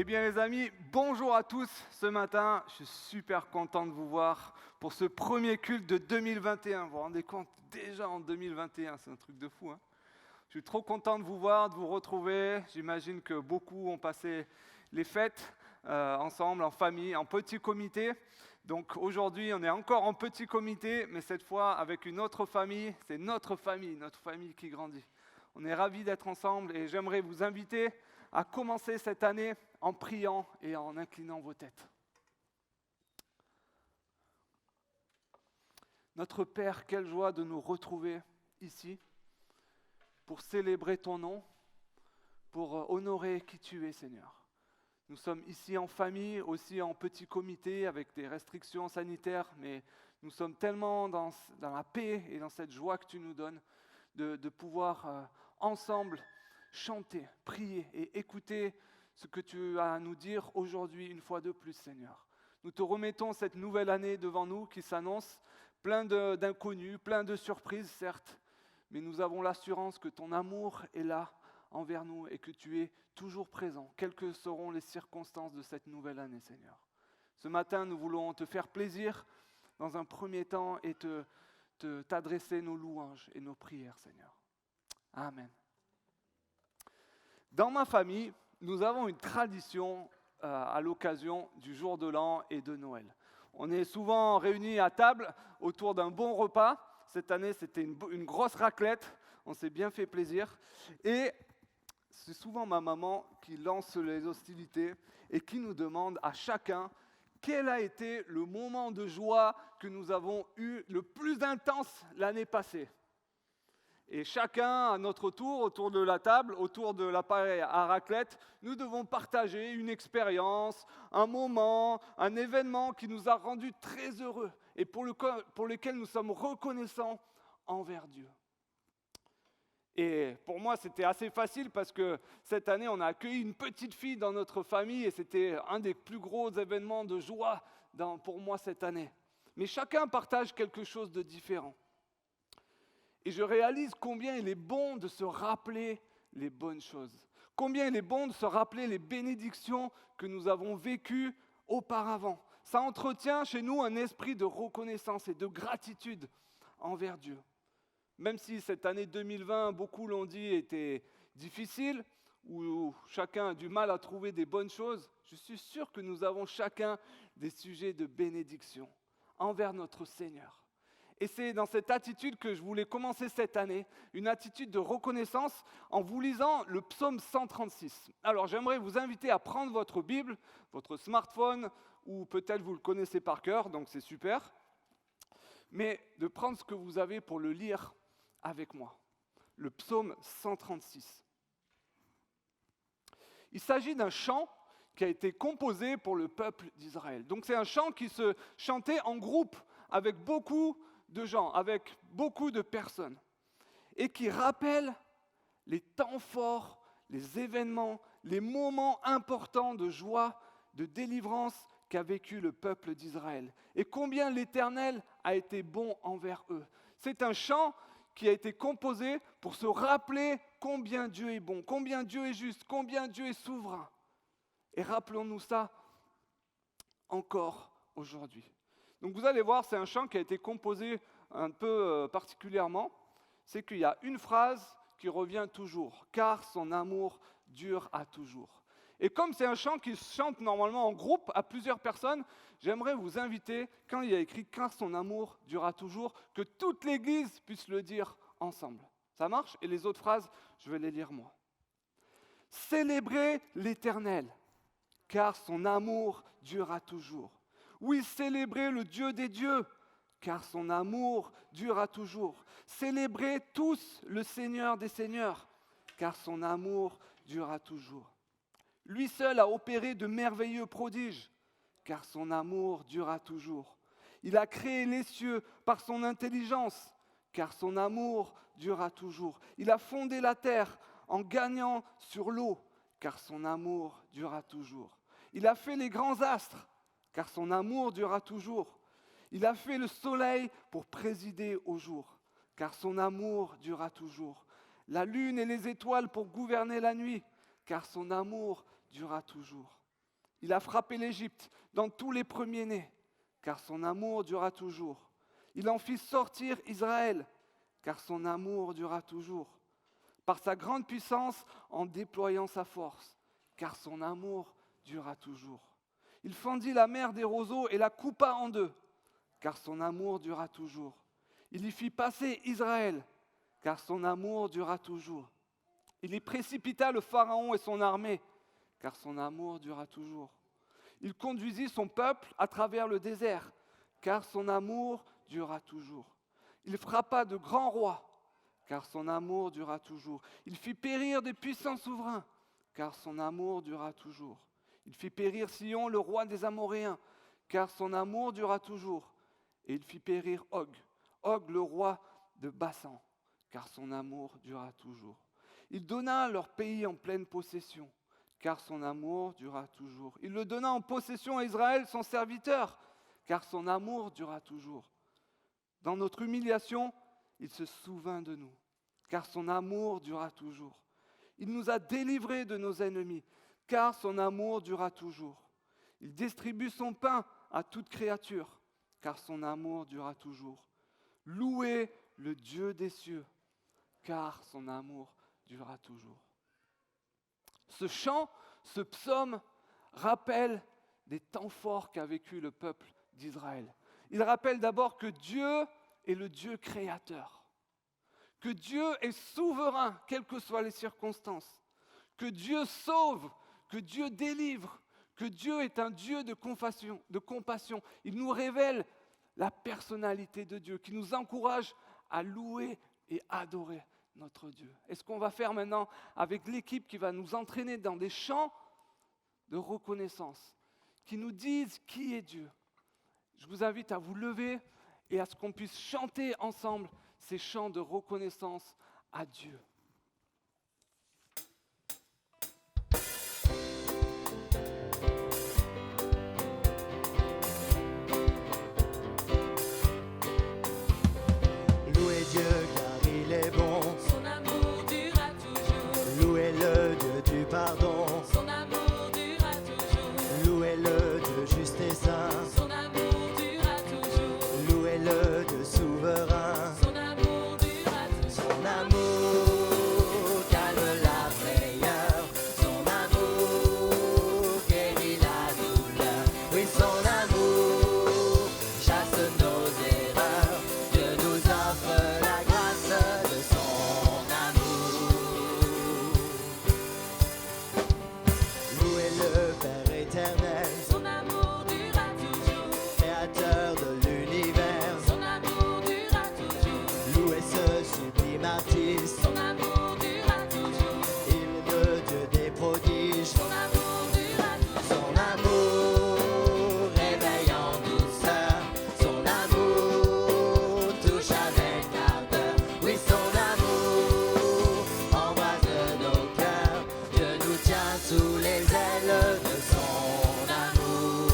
Eh bien les amis, bonjour à tous ce matin. Je suis super content de vous voir pour ce premier culte de 2021. Vous vous rendez compte, déjà en 2021, c'est un truc de fou. Je suis trop content de vous voir, de vous retrouver. J'imagine que beaucoup ont passé les fêtes ensemble, en famille, en petit comité. Donc aujourd'hui, on est encore en petit comité, mais cette fois avec une autre famille. C'est notre famille qui grandit. On est ravis d'être ensemble et j'aimerais vous inviter à commencer cette année en priant et en inclinant vos têtes. Notre Père, quelle joie de nous retrouver ici pour célébrer ton nom, pour honorer qui tu es, Seigneur. Nous sommes ici en famille, aussi en petit comité avec des restrictions sanitaires, mais nous sommes tellement dans la paix et dans cette joie que tu nous donnes de pouvoir ensemble chanter, prier et écouter ce que tu as à nous dire aujourd'hui une fois de plus, Seigneur. Nous te remettons cette nouvelle année devant nous qui s'annonce, plein d'inconnus, plein de surprises, certes, mais nous avons l'assurance que ton amour est là envers nous et que tu es toujours présent, quelles que seront les circonstances de cette nouvelle année, Seigneur. Ce matin, nous voulons te faire plaisir dans un premier temps et t'adresser nos louanges et nos prières, Seigneur. Amen. Dans ma famille, nous avons une tradition à l'occasion du jour de l'an et de Noël. On est souvent réunis à table autour d'un bon repas. Cette année, c'était une grosse raclette. On s'est bien fait plaisir. Et c'est souvent ma maman qui lance les hostilités et qui nous demande à chacun quel a été le moment de joie que nous avons eu le plus intense l'année passée. Et chacun, à notre tour, autour de la table, autour de l'appareil à raclette, nous devons partager une expérience, un moment, un événement qui nous a rendus très heureux et pour lequel nous sommes reconnaissants envers Dieu. Et pour moi, c'était assez facile parce que cette année, on a accueilli une petite fille dans notre famille et c'était un des plus gros événements de joie pour moi cette année. Mais chacun partage quelque chose de différent. Et je réalise combien il est bon de se rappeler les bonnes choses. Combien il est bon de se rappeler les bénédictions que nous avons vécues auparavant. Ça entretient chez nous un esprit de reconnaissance et de gratitude envers Dieu. Même si cette année 2020, beaucoup l'ont dit, était difficile, où chacun a du mal à trouver des bonnes choses, je suis sûr que nous avons chacun des sujets de bénédiction envers notre Seigneur. Et c'est dans cette attitude que je voulais commencer cette année, une attitude de reconnaissance en vous lisant le psaume 136. Alors j'aimerais vous inviter à prendre votre Bible, votre smartphone, ou peut-être vous le connaissez par cœur, donc c'est super, mais de prendre ce que vous avez pour le lire avec moi. Le psaume 136. Il s'agit d'un chant qui a été composé pour le peuple d'Israël. Donc c'est un chant qui se chantait en groupe avec beaucoup de gens, avec beaucoup de personnes, et qui rappelle les temps forts, les événements, les moments importants de joie, de délivrance qu'a vécu le peuple d'Israël, et combien l'Éternel a été bon envers eux. C'est un chant qui a été composé pour se rappeler combien Dieu est bon, combien Dieu est juste, combien Dieu est souverain. Et rappelons-nous ça encore aujourd'hui. Donc vous allez voir, c'est un chant qui a été composé un peu particulièrement. C'est qu'il y a une phrase qui revient toujours, « Car son amour dure à toujours ». Et comme c'est un chant qui se chante normalement en groupe à plusieurs personnes, j'aimerais vous inviter, quand il y a écrit « Car son amour dure à toujours », que toute l'Église puisse le dire ensemble. Ça marche? Et les autres phrases, je vais les lire moi. « Célébrez l'Éternel, car son amour dure à toujours. Oui, célébrez le Dieu des dieux, car son amour dure à toujours. Célébrez tous le Seigneur des seigneurs, car son amour dure à toujours. Lui seul a opéré de merveilleux prodiges, car son amour dure à toujours. Il a créé les cieux par son intelligence, car son amour dure à toujours. Il a fondé la terre en gagnant sur l'eau, car son amour dure à toujours. Il a fait les grands astres, car son amour dure toujours. Il a fait le soleil pour présider au jour, car son amour dure toujours. La lune et les étoiles pour gouverner la nuit, car son amour dure toujours. Il a frappé l'Égypte dans tous les premiers-nés, car son amour durera toujours. Il en fit sortir Israël, car son amour durera toujours. Par sa grande puissance, en déployant sa force, car son amour durera toujours. Il fendit la mer des roseaux et la coupa en deux, car son amour durera toujours. Il y fit passer Israël, car son amour durera toujours. Il y précipita le Pharaon et son armée, car son amour durera toujours. Il conduisit son peuple à travers le désert, car son amour durera toujours. Il frappa de grands rois, car son amour durera toujours. Il fit périr des puissants souverains, car son amour durera toujours. Il fit périr Sion, le roi des Amoréens, car son amour durera toujours. Et il fit périr Og, le roi de Bassan, car son amour durera toujours. Il donna leur pays en pleine possession, car son amour durera toujours. Il le donna en possession à Israël, son serviteur, car son amour durera toujours. Dans notre humiliation, il se souvint de nous, car son amour durera toujours. Il nous a délivrés de nos ennemis, car son amour durera toujours. Il distribue son pain à toute créature, car son amour durera toujours. Louez le Dieu des cieux, car son amour durera toujours. Ce chant, ce psaume, rappelle des temps forts qu'a vécu le peuple d'Israël. Il rappelle d'abord que Dieu est le Dieu créateur, que Dieu est souverain, quelles que soient les circonstances, que Dieu sauve, que Dieu délivre, que Dieu est un Dieu de compassion. Il nous révèle la personnalité de Dieu, qui nous encourage à louer et adorer notre Dieu. Et ce qu'on va faire maintenant avec l'équipe qui va nous entraîner dans des chants de reconnaissance, qui nous disent qui est Dieu. Je vous invite à vous lever et à ce qu'on puisse chanter ensemble ces chants de reconnaissance à Dieu. Louez Dieu car il est bon. Son amour durera toujours. Louez-le Dieu du pardon. Son amour durera toujours. Louez-le Dieu juste et saint. Son amour durera toujours. Louez-le Dieu souverain. Son amour durera toujours. Son amour calme la frayeur. Son amour guérit la douleur. Oui, son amour chasse nos erreurs. Dieu nous offre la grâce de son amour. Louez-le Père éternel, Son amour durera toujours. créateur de l'univers. Son amour durera toujours. Louez ce sublime artiste, Son amour durera toujours. il est le Dieu des prodiges. Son amour durera toujours. Son amour réveille en douceur. Son amour touche avec ardeur. Oui, son amour embrase nos cœurs. Dieu nous tient sous les ailes de son amour.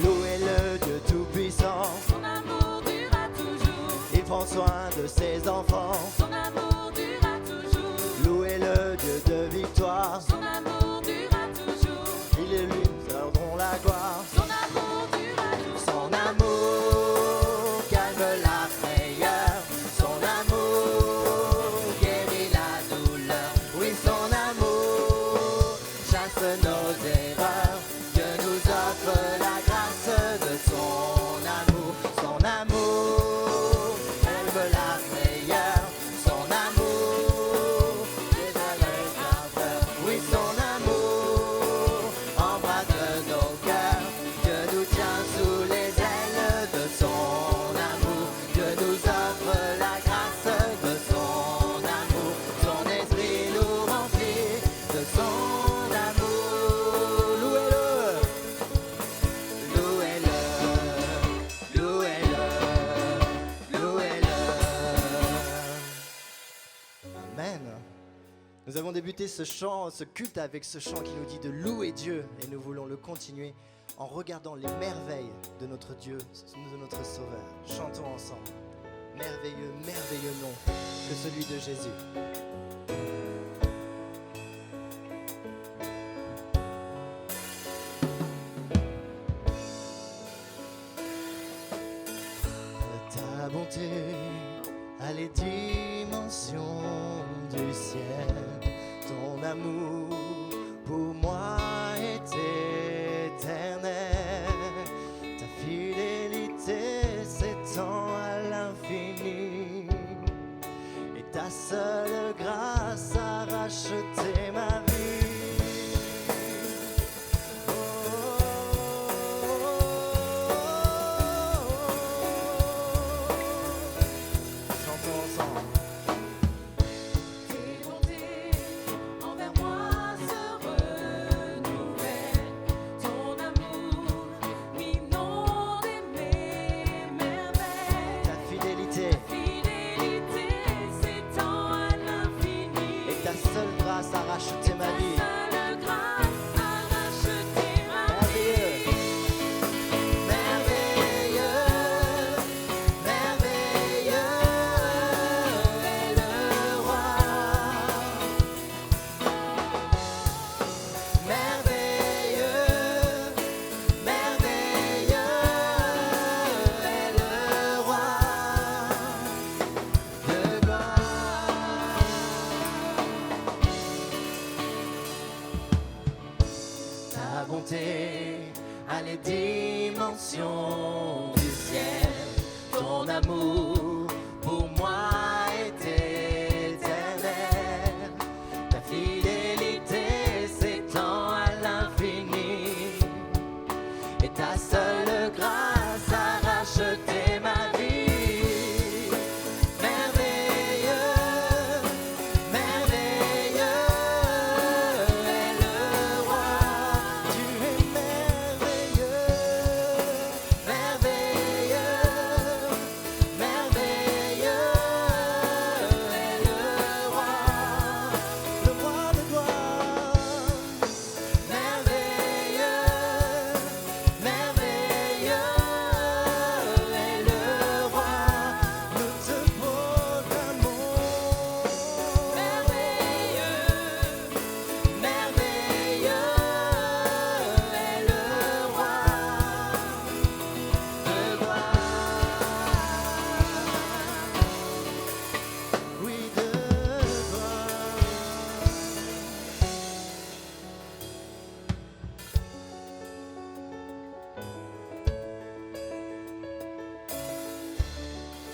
Louez-le Dieu tout-puissant. Son amour durera toujours. Il prend soin de ses enfants. Son amour durera toujours. Louez-le Dieu de victoire. Son amour durera toujours. Il et lui seront la gloire. Son amour durera toujours. Son amour calme la frayeur. Son amour guérit la douleur. Oui, son amour chasse nos erreurs. Dieu nous offre la grâce de son amour. Son amour calme la frayeur. Son amour désalège la peur. Oui, son amour embrasse nos cœurs. Dieu nous tient sous les ailes de son amour. Dieu nous offre la grâce de son amour. Son esprit nous remplit de son amour. Louez-le, louez-le, louez-le, louez-le. Amen. Nous avons débuté ce chant, ce culte avec ce chant qui nous dit de louer Dieu et nous voulons le continuer en regardant les merveilles de notre Dieu, de notre Sauveur. Chantons ensemble. Merveilleux, merveilleux nom que celui de Jésus. les dimensions du ciel. Ton amour pour moi est éternel. Ta fidélité s'étend à l'infini. Et ta seule grâce a racheté ma vie. Tes bontés envers moi se renouvellent. Ton amour m'inonde mes merveilles. Ta fidélité Fidélité s'étend à l'infini. et ta seule grâce a racheté ma vie. Seule grâce a racheté ma vie. Merveilleux, merveilleux est le roi. Merveilleux, merveilleux est le roi de gloire. Ta bonté a les dimensions du ciel. Ton amour pour moi est éternel. Ta fidélité s'étend à l'infini. Et ta seule grâce a racheté ma vie. Merveilleux, merveilleux est le roi. Tu es merveilleux, merveilleux, merveilleux est le roi de gloire. Merveilleux, merveilleux est le roi. Nous te proclamons. Merveilleux, merveilleux est le roi de gloire. Oui, de gloire.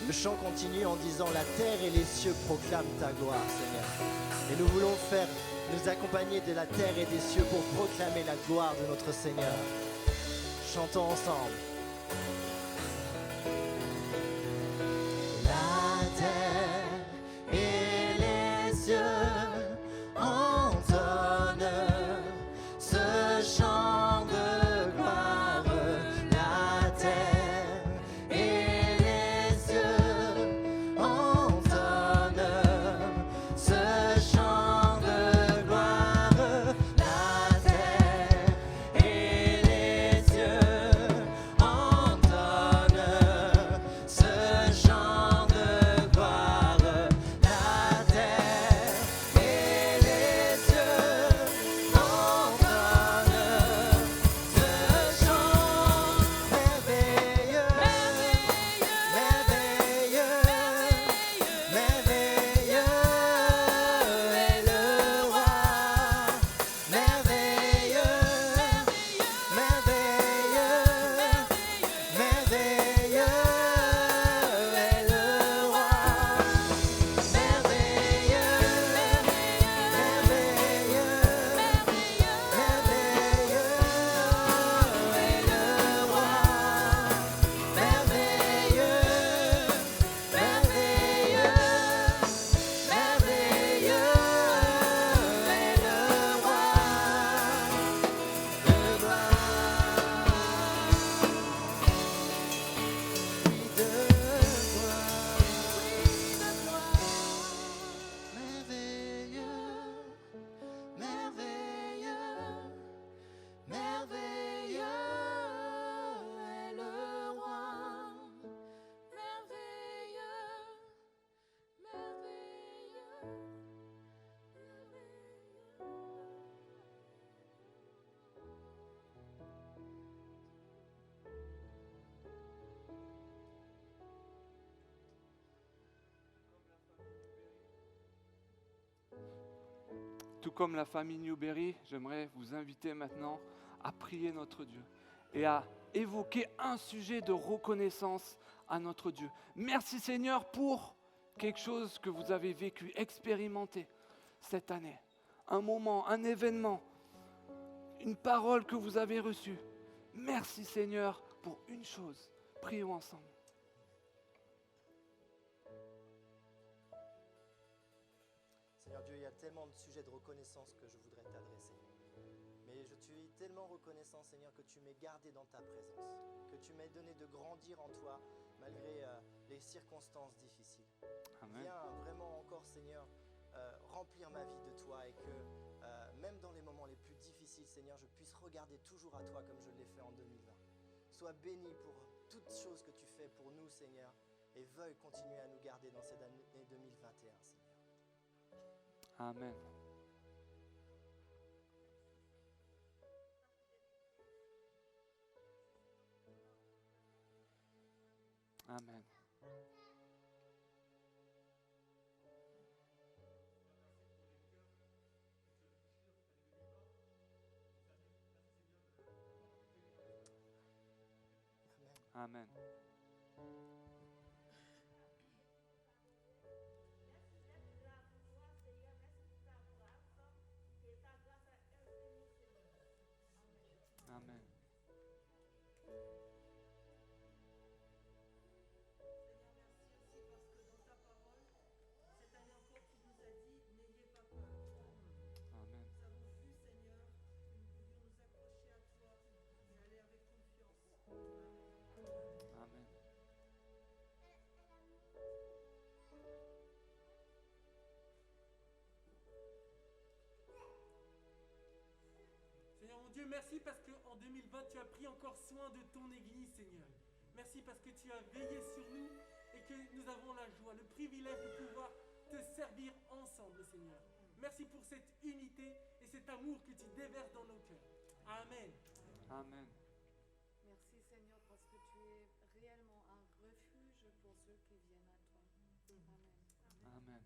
Le chant continue en disant: la terre et les cieux proclament ta gloire, Seigneur. Et nous voulons nous accompagner de la terre et des cieux pour proclamer la gloire de notre Seigneur. Chantons ensemble. La terre et les cieux entonnent ce chant de gloire. La terre et les cieux entonnent ce chant de gloire. La terre et les cieux entonnent tout comme la famille Newberry, j'aimerais vous inviter maintenant à prier notre Dieu et à évoquer un sujet de reconnaissance à notre Dieu. Merci Seigneur pour quelque chose que vous avez vécu, expérimenté cette année. Un moment, un événement, une parole que vous avez reçue. Merci Seigneur pour une chose. Prions ensemble. Seigneur Dieu, il y a tellement de sujets de reconnaissance que je voudrais t'adresser. Mais je suis tellement reconnaissant, Seigneur, que tu m'aies gardé dans ta présence, que tu m'aies donné de grandir en toi malgré les circonstances difficiles. Amen. Viens vraiment encore, Seigneur, remplir ma vie de toi et que même dans les moments les plus difficiles, Seigneur, je puisse regarder toujours à toi comme je l'ai fait en 2020. Sois béni pour toutes choses que tu fais pour nous, Seigneur, et veuille continuer à nous garder dans cette année 2021, Seigneur. Amen. Amen. Amen. Amen. Amen. Amen. Amen. Seigneur mon Dieu, merci parce qu'en 2020, tu as pris encore soin de ton Église, Seigneur. Merci parce que tu as veillé sur nous et que nous avons la joie, le privilège de pouvoir te servir ensemble, Seigneur. Merci pour cette unité et cet amour que tu déverses dans nos cœurs. Amen. Amen. Merci Seigneur parce que tu es réellement un refuge pour ceux qui viennent à toi. Amen. Amen.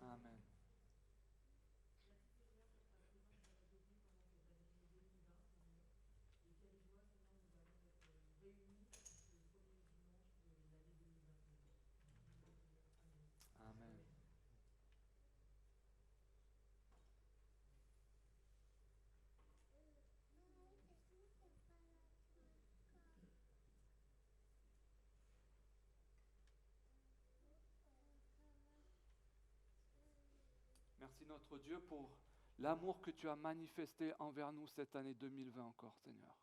Amen. Amen. Merci notre Dieu pour l'amour que tu as manifesté envers nous cette année 2020 encore, Seigneur.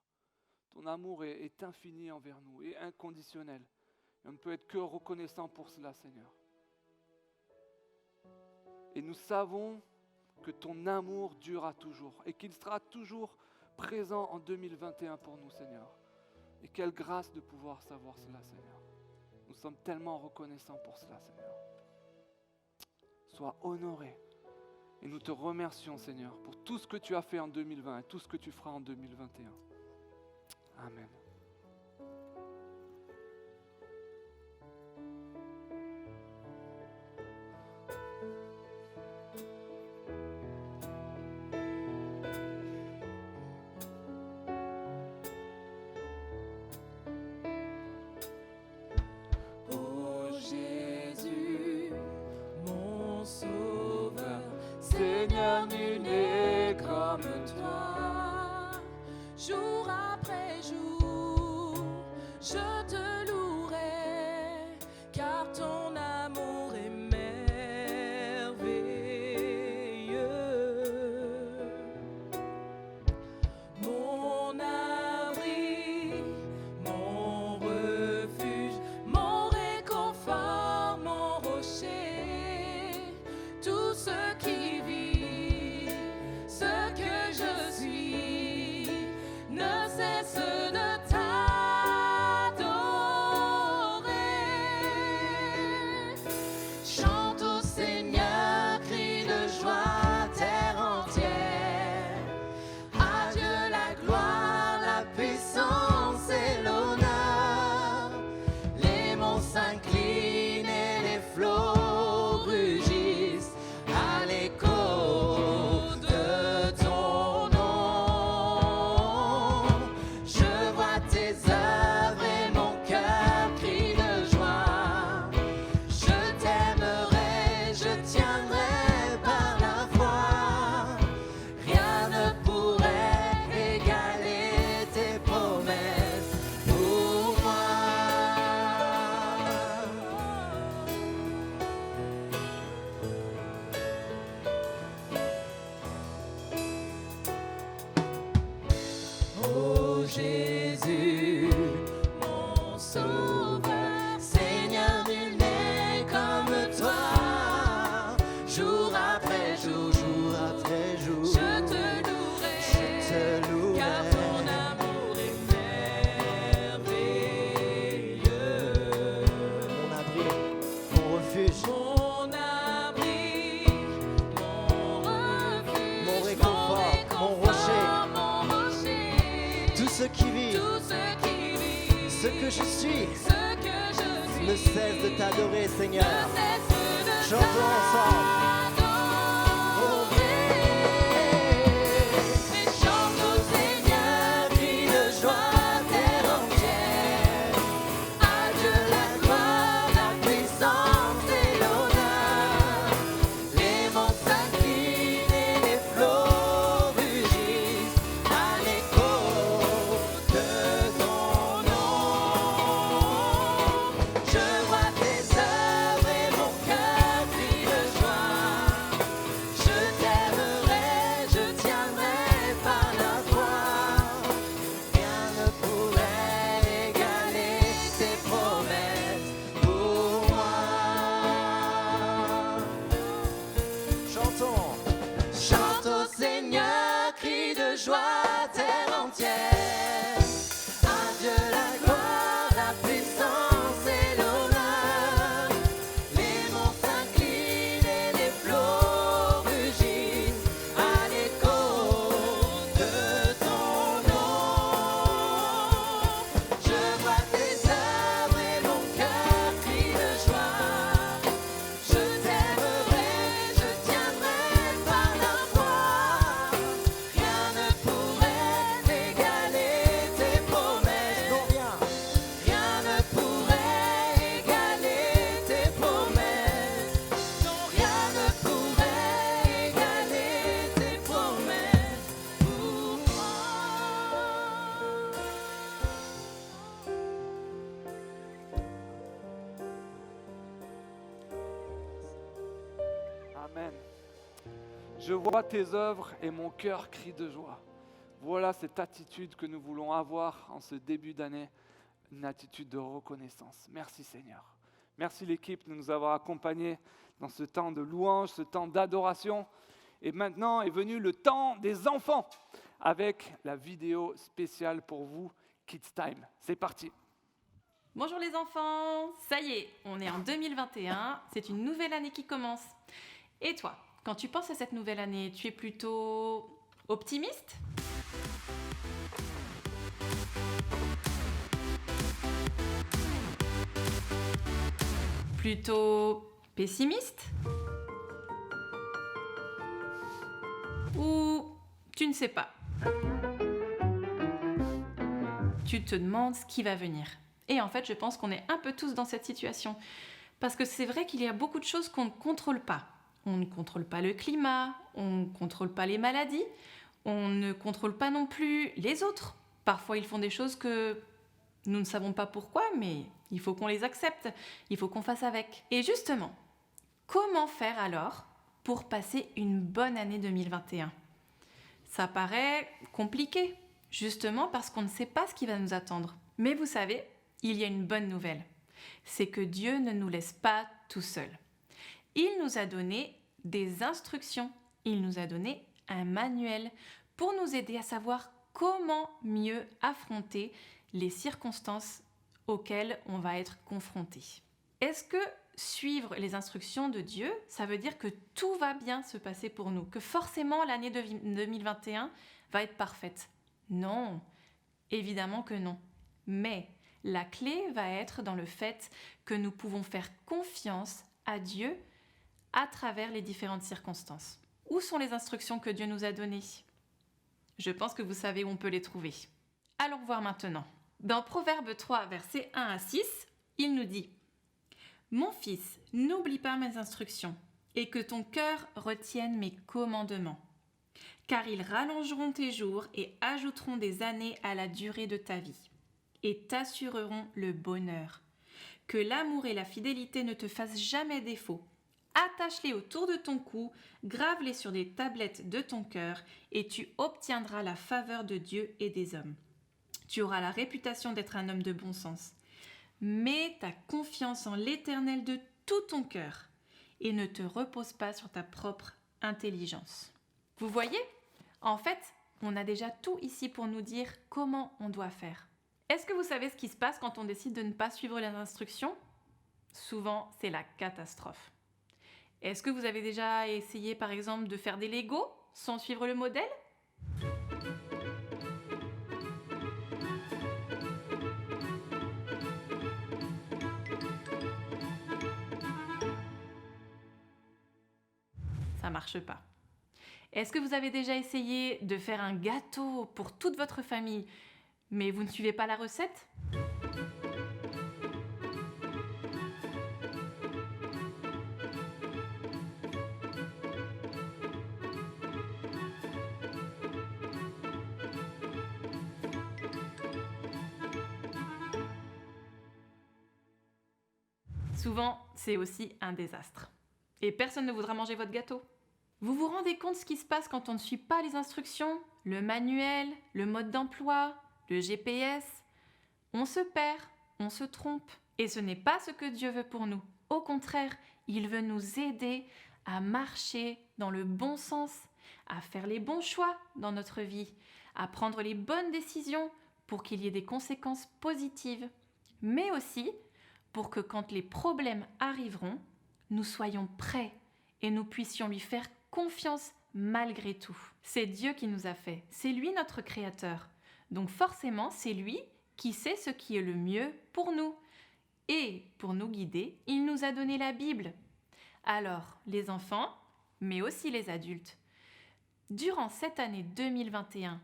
Ton amour est infini envers nous et inconditionnel. Et on ne peut être que reconnaissant pour cela, Seigneur. Et nous savons que ton amour durera toujours et qu'il sera toujours présent en 2021 pour nous, Seigneur. Et quelle grâce de pouvoir savoir cela, Seigneur. Nous sommes tellement reconnaissants pour cela, Seigneur. Sois honoré. Et nous te remercions, Seigneur, pour tout ce que tu as fait en 2020 et tout ce que tu feras en 2021. Amen. Ô Jésus, Mon sauveur, Seigneur, nul n'est comme toi. Jour après jour, sauveur. Seigneur, nul n'est comme toi. Jour après jour, jour après jour, Je te louerai, je te louerai. car ton amour est merveilleux. Mon abri, mon refuge, Mon abri, mon refuge, Mon réconfort, mon rocher. mon rocher. tout ce qui vit, Tout ce qui vit, ce que je suis, ce que je suis, ne cesse de t'adorer, Seigneur. ne cesse de Chantons ensemble. t'adorer. Et chante au Seigneur, crie de joie, terre entière. À Dieu la gloire, la puissance et l'honneur. Les monts s'inclinent et les flots rugissent à l'écho de ton nom. Je vois tes œuvres et mon cœur crie de joie. Je t'aimerai, je tiendrai par la voix. Rien ne pourrait égaler tes promesses pour moi. Chantons. Chante au Seigneur, crie de joie, terre entière. À Dieu la gloire, la puissance et l'honneur. Les monts s'inclinent et les flots rugissent à l'écho de ton nom. Je vois tes œuvres et mon cœur crie de joie. Je t'aimerai, je tiendrai par la voix. Rien ne pourrait égaler tes promesses. Non, rien. Rien ne pourrait égaler tes promesses. Non, rien ne pourrait égaler tes promesses pour moi. Amen. Je vois tes œuvres et mon cœur crie de joie. Voilà cette attitude que nous voulons avoir en ce début d'année, une attitude de reconnaissance. Merci Seigneur. Merci l'équipe de nous avoir accompagnés dans ce temps de louange, ce temps d'adoration. Et maintenant est venu le temps des enfants avec la vidéo spéciale pour vous, Kids Time. C'est parti. Bonjour les enfants, ça y est, on est en 2021, c'est une nouvelle année qui commence. Et toi, quand tu penses à cette nouvelle année, tu es plutôt optimiste ? Plutôt pessimiste ? Ou tu ne sais pas ? Tu te demandes ce qui va venir. Et en fait, je pense qu'on est un peu tous dans cette situation. Parce que c'est vrai qu'il y a beaucoup de choses qu'on ne contrôle pas. On ne contrôle pas le climat, on ne contrôle pas les maladies, on ne contrôle pas non plus les autres. Parfois, ils font des choses que nous ne savons pas pourquoi, mais il faut qu'on les accepte, il faut qu'on fasse avec. Et justement, comment faire alors pour passer une bonne année 2021 ? Ça paraît compliqué, justement parce qu'on ne sait pas ce qui va nous attendre. Mais vous savez, il y a une bonne nouvelle. C'est que Dieu ne nous laisse pas tout seuls. Il nous a donné des instructions, il nous a donné un manuel pour nous aider à savoir comment mieux affronter les circonstances auxquelles on va être confronté. Est-ce que suivre les instructions de Dieu, ça veut dire que tout va bien se passer pour nous, que forcément l'année 2021 va être parfaite ? Non, évidemment que non. Mais la clé va être dans le fait que nous pouvons faire confiance à Dieu à travers les différentes circonstances. Où sont les instructions que Dieu nous a données ? Je pense que vous savez où on peut les trouver. Allons voir maintenant. Dans Proverbe 3, versets 1 à 6, il nous dit « Mon fils, n'oublie pas mes instructions et que ton cœur retienne mes commandements, car ils rallongeront tes jours et ajouteront des années à la durée de ta vie et t'assureront le bonheur. Que l'amour et la fidélité ne te fassent jamais défaut. Attache-les autour de ton cou, grave-les sur des tablettes de ton cœur et tu obtiendras la faveur de Dieu et des hommes. Tu auras la réputation d'être un homme de bon sens. Mets ta confiance en l'Éternel de tout ton cœur et ne te repose pas sur ta propre intelligence. Vous voyez ? En fait, on a déjà tout ici pour nous dire comment on doit faire. Est-ce que vous savez ce qui se passe quand on décide de ne pas suivre les instructions ? Souvent, c'est la catastrophe. Est-ce que vous avez déjà essayé, par exemple, de faire des Legos sans suivre le modèle ? Ça marche pas. Est-ce que vous avez déjà essayé de faire un gâteau pour toute votre famille, mais vous ne suivez pas la recette ? Souvent, c'est aussi un désastre. Et personne ne voudra manger votre gâteau. Vous vous rendez compte ce qui se passe quand on ne suit pas les instructions, le manuel, le mode d'emploi, le GPS ? On se perd, on se trompe. Et ce n'est pas ce que Dieu veut pour nous. Au contraire, il veut nous aider à marcher dans le bon sens, à faire les bons choix dans notre vie, à prendre les bonnes décisions pour qu'il y ait des conséquences positives, mais aussi pour que quand les problèmes arriveront, nous soyons prêts et nous puissions lui faire confiance malgré tout. C'est Dieu qui nous a fait, c'est lui notre créateur. Donc forcément, c'est lui qui sait ce qui est le mieux pour nous. Et pour nous guider, il nous a donné la Bible. Alors, les enfants, mais aussi les adultes, durant cette année 2021,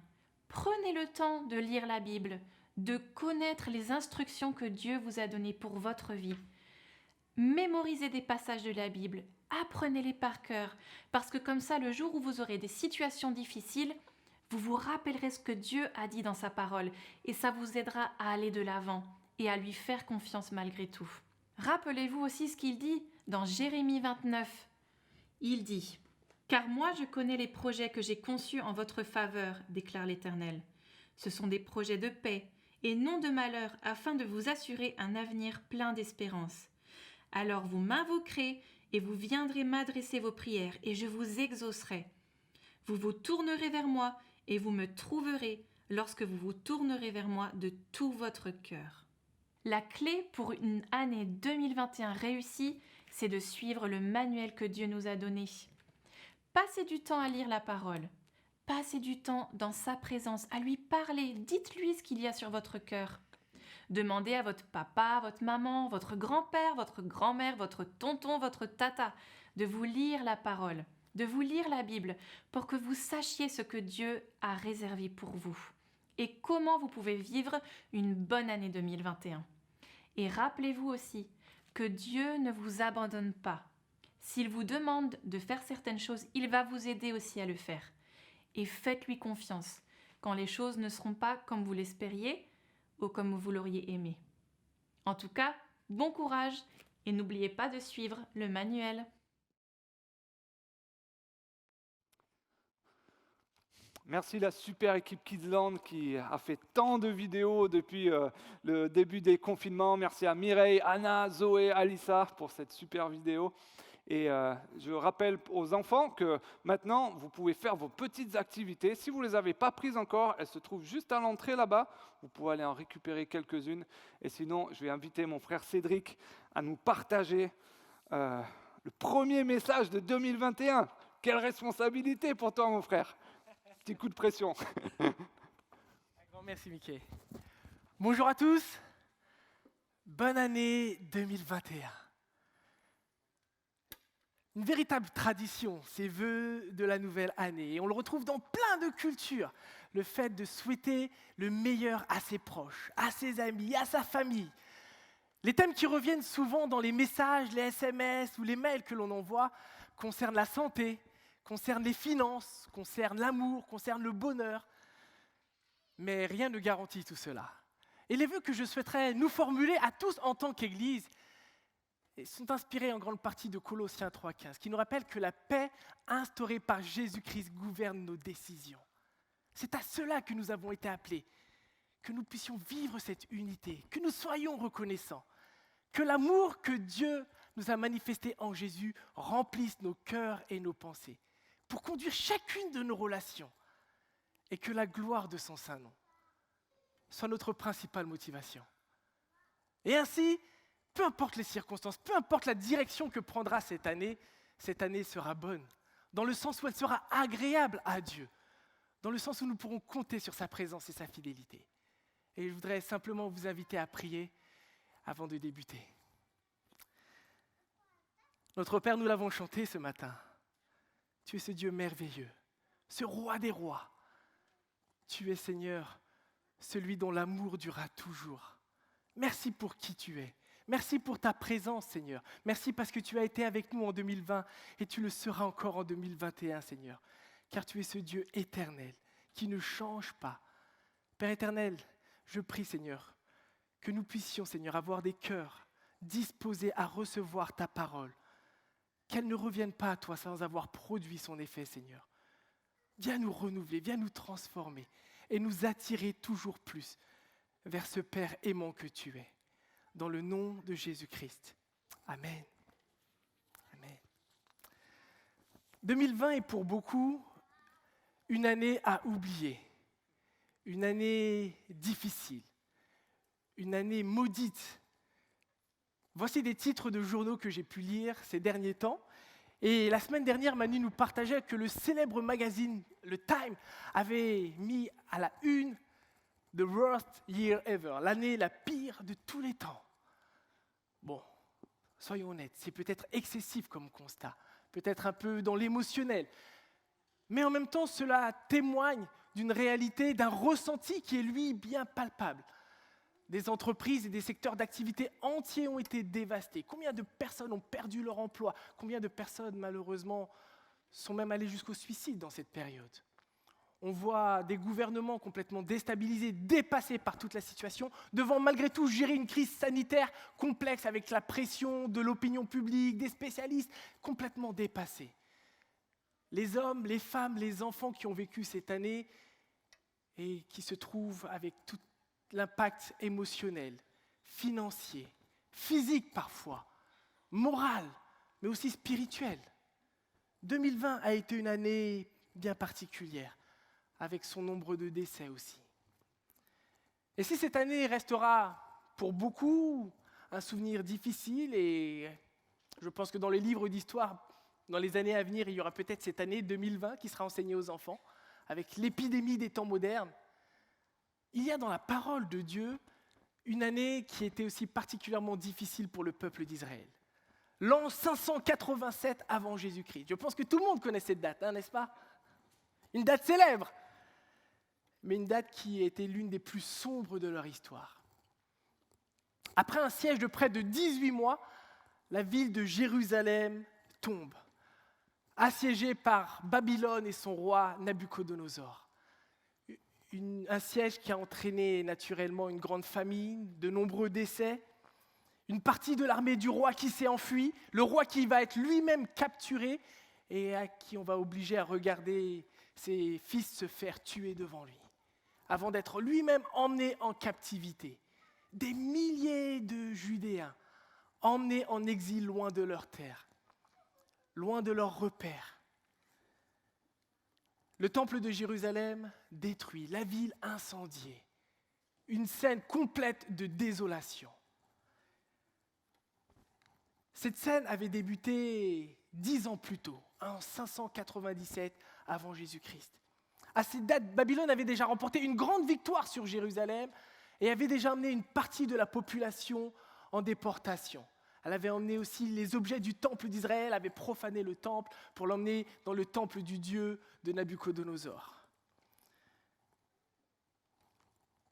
prenez le temps de lire la Bible, de connaître les instructions que Dieu vous a données pour votre vie. Mémorisez des passages de la Bible, apprenez-les par cœur, parce que comme ça, le jour où vous aurez des situations difficiles, vous vous rappellerez ce que Dieu a dit dans sa parole et ça vous aidera à aller de l'avant et à lui faire confiance malgré tout. Rappelez-vous aussi ce qu'il dit dans Jérémie 29. Il dit « Car moi je connais les projets que j'ai conçus en votre faveur, déclare l'Éternel. Ce sont des projets de paix et non de malheur afin de vous assurer un avenir plein d'espérance. Alors vous m'invoquerez et vous viendrez m'adresser vos prières et je vous exaucerai. Vous vous tournerez vers moi et vous me trouverez lorsque vous vous tournerez vers moi de tout votre cœur. » La clé pour une année 2021 réussie, c'est de suivre le manuel que Dieu nous a donné. Passez du temps à lire la parole. Passez du temps dans sa présence, à lui parler. Dites-lui ce qu'il y a sur votre cœur. Demandez à votre papa, votre maman, votre grand-père, votre grand-mère, votre tonton, votre tata de vous lire la parole, de vous lire la Bible pour que vous sachiez ce que Dieu a réservé pour vous et comment vous pouvez vivre une bonne année 2021. Et rappelez-vous aussi que Dieu ne vous abandonne pas. S'il vous demande de faire certaines choses, il va vous aider aussi à le faire. Et faites-lui confiance quand les choses ne seront pas comme vous l'espériez ou comme vous l'auriez aimé. En tout cas, bon courage et n'oubliez pas de suivre le manuel. Merci la super équipe Kidsland qui a fait tant de vidéos depuis le début des confinements. Merci à Mireille, Anna, Zoé, Alissa pour cette super vidéo. Et je rappelle aux enfants que maintenant, vous pouvez faire vos petites activités. Si vous ne les avez pas prises encore, elles se trouvent juste à l'entrée là-bas. Vous pouvez aller en récupérer quelques-unes. Et sinon, je vais inviter mon frère Cédric à nous partager le premier message de 2021. Quelle responsabilité pour toi, mon frère! Petit coup de pression. Un grand merci, Mickey. Bonjour à tous. Bonne année 2021. Une véritable tradition, ces vœux de la nouvelle année. Et on le retrouve dans plein de cultures. Le fait de souhaiter le meilleur à ses proches, à ses amis, à sa famille. Les thèmes qui reviennent souvent dans les messages, les SMS ou les mails que l'on envoie concernent la santé, concernent les finances, concernent l'amour, concernent le bonheur. Mais rien ne garantit tout cela. Et les vœux que je souhaiterais nous formuler à tous en tant qu'Église sont inspirés en grande partie de Colossiens 3,15, qui nous rappelle que la paix instaurée par Jésus-Christ gouverne nos décisions. C'est à cela que nous avons été appelés, que nous puissions vivre cette unité, que nous soyons reconnaissants, que l'amour que Dieu nous a manifesté en Jésus remplisse nos cœurs et nos pensées, pour conduire chacune de nos relations, et que la gloire de son Saint-Nom soit notre principale motivation. Et ainsi, peu importe les circonstances, peu importe la direction que prendra cette année sera bonne, dans le sens où elle sera agréable à Dieu, dans le sens où nous pourrons compter sur sa présence et sa fidélité. Et je voudrais simplement vous inviter à prier avant de débuter. Notre Père, nous l'avons chanté ce matin. Tu es ce Dieu merveilleux, ce roi des rois. Tu es, Seigneur, celui dont l'amour durera toujours. Merci pour qui tu es. Merci pour ta présence, Seigneur. Merci parce que tu as été avec nous en 2020 et tu le seras encore en 2021, Seigneur. Car tu es ce Dieu éternel qui ne change pas. Père éternel, je prie, Seigneur, que nous puissions, Seigneur, avoir des cœurs disposés à recevoir ta parole. Qu'elle ne revienne pas à toi sans avoir produit son effet, Seigneur. Viens nous renouveler, viens nous transformer et nous attirer toujours plus vers ce Père aimant que tu es. Dans le nom de Jésus-Christ. Amen. Amen. 2020 est pour beaucoup une année à oublier, une année difficile, une année maudite. Voici des titres de journaux que j'ai pu lire ces derniers temps. Et la semaine dernière, Manu nous partageait que le célèbre magazine, le Time, avait mis à la une The worst year ever, l'année la pire de tous les temps. Bon, soyons honnêtes, c'est peut-être excessif comme constat, peut-être un peu dans l'émotionnel, mais en même temps, cela témoigne d'une réalité, d'un ressenti qui est, lui, bien palpable. Des entreprises et des secteurs d'activité entiers ont été dévastés. Combien de personnes ont perdu leur emploi? Combien de personnes, malheureusement, sont même allées jusqu'au suicide dans cette période? On voit des gouvernements complètement déstabilisés, dépassés par toute la situation, devant malgré tout gérer une crise sanitaire complexe avec la pression de l'opinion publique, des spécialistes, complètement dépassés. Les hommes, les femmes, les enfants qui ont vécu cette année et qui se trouvent avec tout l'impact émotionnel, financier, physique parfois, moral, mais aussi spirituel. 2020 a été une année bien particulière, avec son nombre de décès aussi. Et si cette année restera pour beaucoup un souvenir difficile, et je pense que dans les livres d'histoire, dans les années à venir, il y aura peut-être cette année 2020 qui sera enseignée aux enfants, avec l'épidémie des temps modernes, il y a dans la parole de Dieu une année qui était aussi particulièrement difficile pour le peuple d'Israël. L'an 587 avant Jésus-Christ. Je pense que tout le monde connaît cette date, n'est-ce pas? Une date célèbre, mais une date qui était l'une des plus sombres de leur histoire. Après un siège de près de 18 mois, la ville de Jérusalem tombe, assiégée par Babylone et son roi Nabuchodonosor. Un siège qui a entraîné naturellement une grande famine, de nombreux décès, une partie de l'armée du roi qui s'est enfuie, le roi qui va être lui-même capturé et à qui on va obliger à regarder ses fils se faire tuer devant lui, avant d'être lui-même emmené en captivité. Des milliers de Judéens emmenés en exil loin de leur terre, loin de leurs repères. Le temple de Jérusalem détruit, la ville incendiée. Une scène complète de désolation. Cette scène avait débuté 10 ans plus tôt, en 597 avant Jésus-Christ. À cette date, Babylone avait déjà remporté une grande victoire sur Jérusalem et avait déjà emmené une partie de la population en déportation. Elle avait emmené aussi les objets du temple d'Israël, avait profané le temple pour l'emmener dans le temple du dieu de Nabuchodonosor.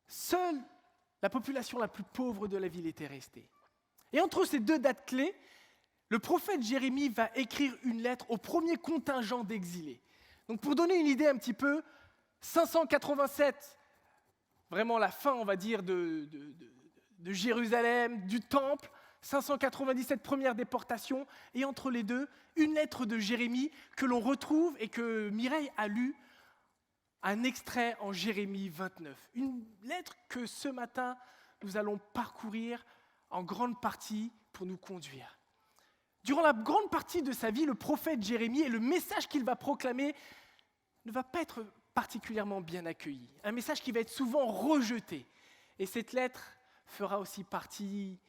Seule la population la plus pauvre de la ville était restée. Et entre ces deux dates clés, le prophète Jérémie va écrire une lettre au premier contingent d'exilés. Donc pour donner une idée un petit peu, 587, vraiment la fin, on va dire, de Jérusalem, du temple, 597 premières déportations, et entre les deux, une lettre de Jérémie que l'on retrouve et que Mireille a lue un extrait en Jérémie 29, une lettre que ce matin, nous allons parcourir en grande partie pour nous conduire. Durant la grande partie de sa vie, le prophète Jérémie et le message qu'il va proclamer ne va pas être particulièrement bien accueilli. Un message qui va être souvent rejeté. Et cette lettre fera aussi partie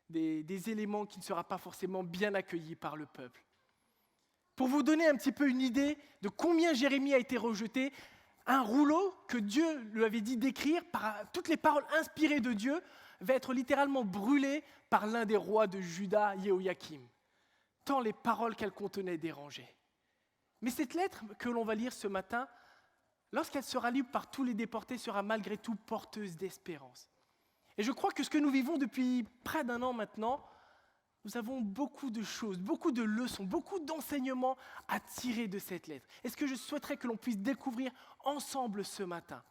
des éléments qui ne sera pas forcément bien accueillis par le peuple. Pour vous donner un petit peu une idée de combien Jérémie a été rejeté, un rouleau que Dieu lui avait dit d'écrire, par toutes les paroles inspirées de Dieu, va être littéralement brûlé par l'un des rois de Juda, Jéhoïakim, tant les paroles qu'elle contenait dérangeaient. Mais cette lettre que l'on va lire ce matin, lorsqu'elle sera lue par tous les déportés, sera malgré tout porteuse d'espérance. Et je crois que ce que nous vivons depuis près d'un an maintenant, nous avons beaucoup de choses, beaucoup de leçons, beaucoup d'enseignements à tirer de cette lettre. Et ce que je souhaiterais que l'on puisse découvrir ensemble ce matin.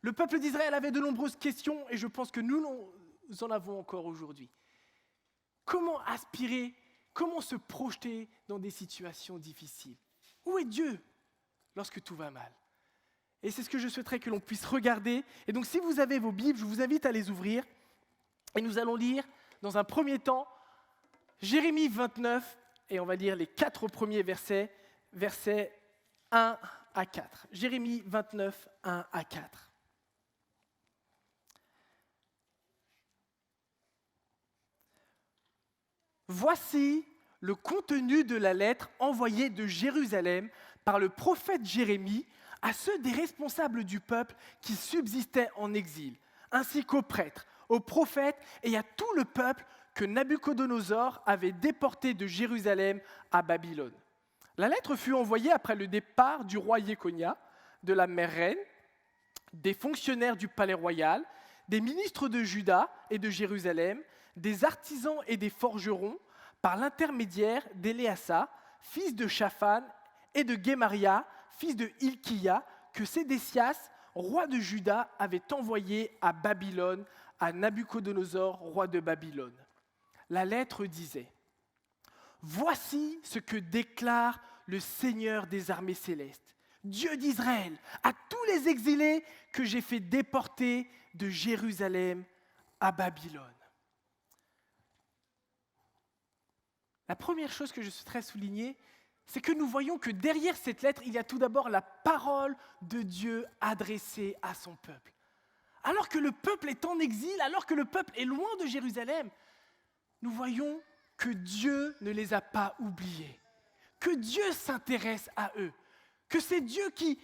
Le peuple d'Israël avait de nombreuses questions et je pense que nous en avons encore aujourd'hui. Comment aspirer, comment se projeter dans des situations difficiles? Où est Dieu lorsque tout va mal? Et c'est ce que je souhaiterais que l'on puisse regarder. Et donc si vous avez vos Bibles, je vous invite à les ouvrir. Et nous allons lire dans un premier temps Jérémie 29, et on va lire les 4 premiers versets, versets 1 à 4. Jérémie 29, 1 à 4. Voici le contenu de la lettre envoyée de Jérusalem par le prophète Jérémie à ceux des responsables du peuple qui subsistaient en exil, ainsi qu'aux prêtres, aux prophètes et à tout le peuple que Nabuchodonosor avait déporté de Jérusalem à Babylone. La lettre fut envoyée après le départ du roi Jéconia, de la mère reine, des fonctionnaires du palais royal, des ministres de Juda et de Jérusalem, des artisans et des forgerons, par l'intermédiaire d'Éléasa, fils de Shaphan, et de Guémaria, fils de Hilkiah, que Sédécias, roi de Juda, avait envoyé à Babylone, à Nabuchodonosor, roi de Babylone. La lettre disait « Voici ce que déclare le Seigneur des armées célestes, Dieu d'Israël, à tous les exilés que j'ai fait déporter de Jérusalem à Babylone. » La première chose que je souhaiterais souligner, c'est que nous voyons que derrière cette lettre, il y a tout d'abord la parole de Dieu adressée à son peuple. Alors que le peuple est en exil, alors que le peuple est loin de Jérusalem, nous voyons que Dieu ne les a pas oubliés, que Dieu s'intéresse à eux, que c'est Dieu qui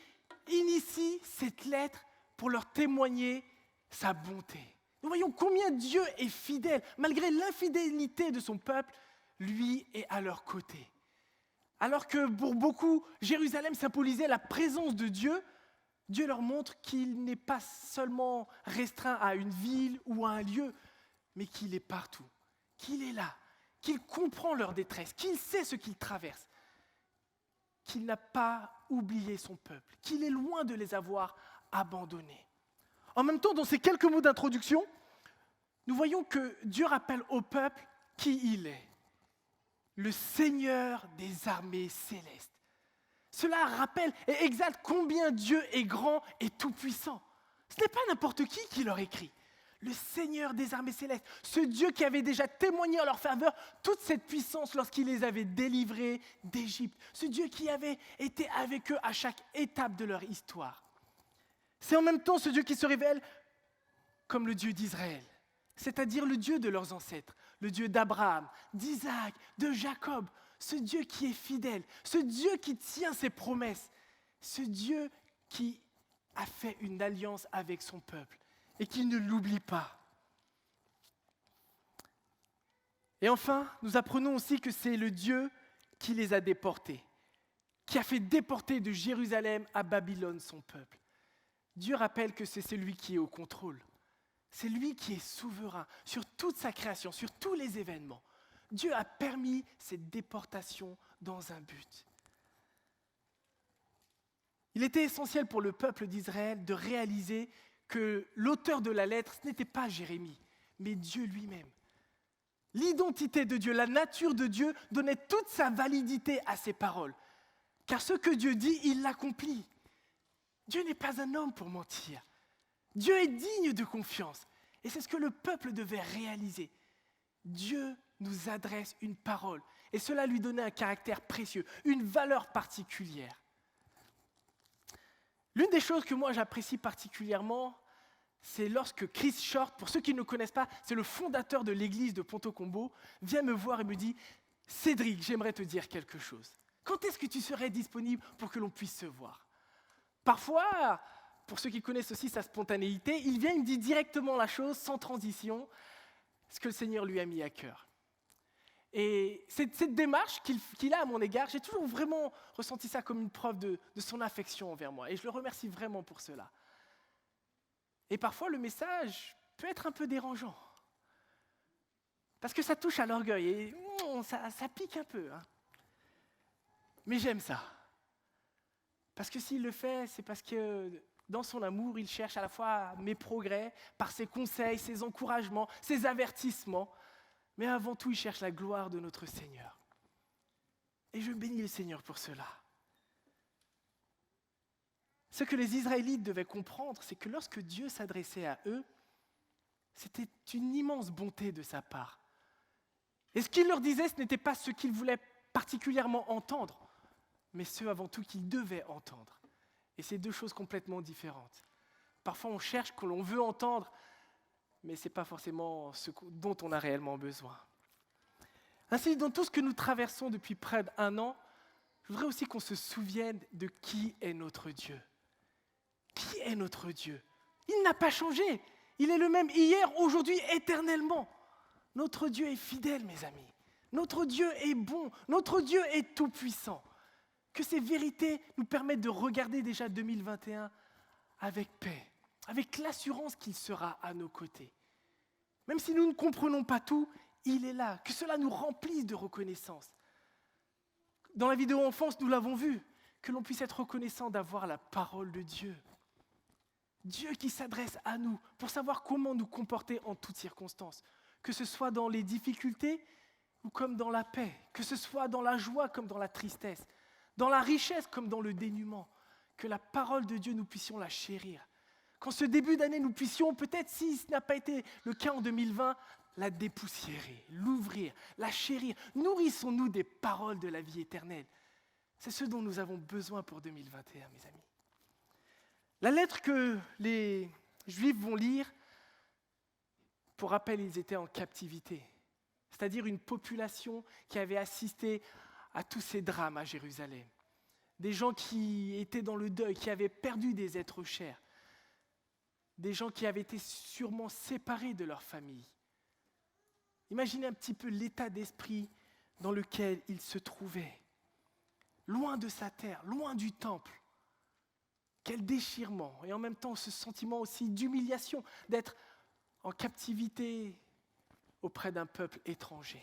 initie cette lettre pour leur témoigner sa bonté. Nous voyons combien Dieu est fidèle, malgré l'infidélité de son peuple, lui est à leur côté. Alors que pour beaucoup, Jérusalem symbolisait la présence de Dieu, Dieu leur montre qu'il n'est pas seulement restreint à une ville ou à un lieu, mais qu'il est partout, qu'il est là, qu'il comprend leur détresse, qu'il sait ce qu'ils traversent, qu'il n'a pas oublié son peuple, qu'il est loin de les avoir abandonnés. En même temps, dans ces quelques mots d'introduction, nous voyons que Dieu rappelle au peuple qui il est. Le Seigneur des armées célestes. Cela rappelle et exalte combien Dieu est grand et tout-puissant. Ce n'est pas n'importe qui leur écrit. Le Seigneur des armées célestes, ce Dieu qui avait déjà témoigné en leur faveur toute cette puissance lorsqu'il les avait délivrés d'Égypte. Ce Dieu qui avait été avec eux à chaque étape de leur histoire. C'est en même temps ce Dieu qui se révèle comme le Dieu d'Israël, c'est-à-dire le Dieu de leurs ancêtres. Le Dieu d'Abraham, d'Isaac, de Jacob, ce Dieu qui est fidèle, ce Dieu qui tient ses promesses, ce Dieu qui a fait une alliance avec son peuple et qui ne l'oublie pas. Et enfin, nous apprenons aussi que c'est le Dieu qui les a déportés, qui a fait déporter de Jérusalem à Babylone son peuple. Dieu rappelle que c'est celui qui est au contrôle. C'est lui qui est souverain sur toute sa création, sur tous les événements. Dieu a permis cette déportation dans un but. Il était essentiel pour le peuple d'Israël de réaliser que l'auteur de la lettre, ce n'était pas Jérémie, mais Dieu lui-même. L'identité de Dieu, la nature de Dieu donnait toute sa validité à ses paroles. Car ce que Dieu dit, il l'accomplit. Dieu n'est pas un homme pour mentir. Dieu est digne de confiance. Et c'est ce que le peuple devait réaliser. Dieu nous adresse une parole. Et cela lui donnait un caractère précieux, une valeur particulière. L'une des choses que moi j'apprécie particulièrement, c'est lorsque Chris Short, pour ceux qui ne le connaissent pas, c'est le fondateur de l'église de Ponto Combo, vient me voir et me dit « Cédric, j'aimerais te dire quelque chose. Quand est-ce que tu serais disponible pour que l'on puisse se voir ?» Parfois, pour ceux qui connaissent aussi sa spontanéité, il vient et me dit directement la chose, sans transition, ce que le Seigneur lui a mis à cœur. Et cette démarche qu'il a à mon égard, j'ai toujours vraiment ressenti ça comme une preuve de son affection envers moi. Et je le remercie vraiment pour cela. Et parfois, le message peut être un peu dérangeant. Parce que ça touche à l'orgueil et ça pique un peu. Hein. Mais j'aime ça. Parce que s'il le fait, c'est parce que dans son amour, il cherche à la fois mes progrès, par ses conseils, ses encouragements, ses avertissements. Mais avant tout, il cherche la gloire de notre Seigneur. Et je bénis le Seigneur pour cela. Ce que les Israélites devaient comprendre, c'est que lorsque Dieu s'adressait à eux, c'était une immense bonté de sa part. Et ce qu'il leur disait, ce n'était pas ce qu'ils voulaient particulièrement entendre, mais ce avant tout qu'ils devaient entendre. Et c'est deux choses complètement différentes. Parfois, on cherche ce que l'on veut entendre, mais ce n'est pas forcément ce dont on a réellement besoin. Ainsi, dans tout ce que nous traversons depuis près d'1 an, je voudrais aussi qu'on se souvienne de qui est notre Dieu. Qui est notre Dieu ? Il n'a pas changé. Il est le même hier, aujourd'hui, éternellement. Notre Dieu est fidèle, mes amis. Notre Dieu est bon. Notre Dieu est tout-puissant. Que ces vérités nous permettent de regarder déjà 2021 avec paix, avec l'assurance qu'il sera à nos côtés. Même si nous ne comprenons pas tout, il est là. Que cela nous remplisse de reconnaissance. Dans la vidéo enfance, nous l'avons vu, que l'on puisse être reconnaissant d'avoir la parole de Dieu. Dieu qui s'adresse à nous pour savoir comment nous comporter en toutes circonstances. Que ce soit dans les difficultés ou comme dans la paix. Que ce soit dans la joie comme dans la tristesse. Dans la richesse comme dans le dénuement. Que la parole de Dieu, nous puissions la chérir. Qu'en ce début d'année, nous puissions, peut-être si ce n'a pas été le cas en 2020, la dépoussiérer, l'ouvrir, la chérir. Nourrissons-nous des paroles de la vie éternelle. C'est ce dont nous avons besoin pour 2021, mes amis. La lettre que les Juifs vont lire, pour rappel, ils étaient en captivité. C'est-à-dire une population qui avait assisté à tous ces drames à Jérusalem. Des gens qui étaient dans le deuil, qui avaient perdu des êtres chers. Des gens qui avaient été sûrement séparés de leur famille. Imaginez un petit peu l'état d'esprit dans lequel ils se trouvaient. Loin de sa terre, loin du temple. Quel déchirement, et en même temps ce sentiment aussi d'humiliation, d'être en captivité auprès d'un peuple étranger.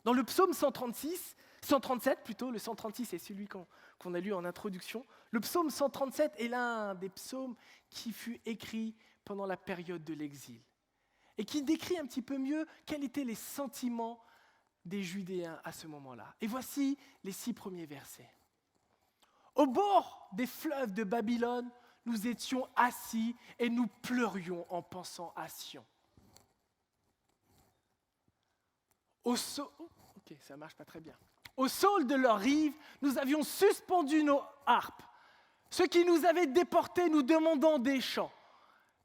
Dans le psaume 137 plutôt, le 136 est celui qu'on a lu en introduction, le psaume 137 est l'un des psaumes qui fut écrit pendant la période de l'exil, et qui décrit un petit peu mieux quels étaient les sentiments des Judéens à ce moment-là. Et voici les 6 premiers versets. Au bord des fleuves de Babylone, nous étions assis et nous pleurions en pensant à Sion. Ça marche pas très bien. Au saule de leurs rives, nous avions suspendu nos harpes. Ceux qui nous avaient déportés nous demandant des chants.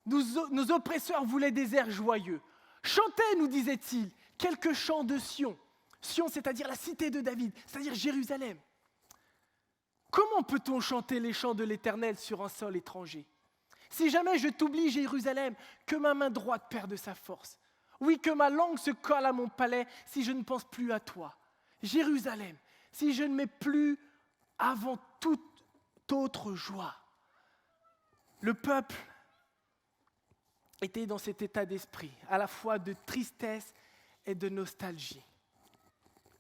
Nos oppresseurs voulaient des airs joyeux. Chantez, nous disait-il, quelques chants de Sion. Sion, c'est-à-dire la cité de David, c'est-à-dire Jérusalem. Comment peut-on chanter les chants de l'Éternel sur un sol étranger ? Si jamais je t'oublie, Jérusalem, que ma main droite perde sa force. Oui, que ma langue se colle à mon palais si je ne pense plus à toi. Jérusalem, si je ne mets plus avant toute autre joie. Le peuple était dans cet état d'esprit, à la fois de tristesse et de nostalgie.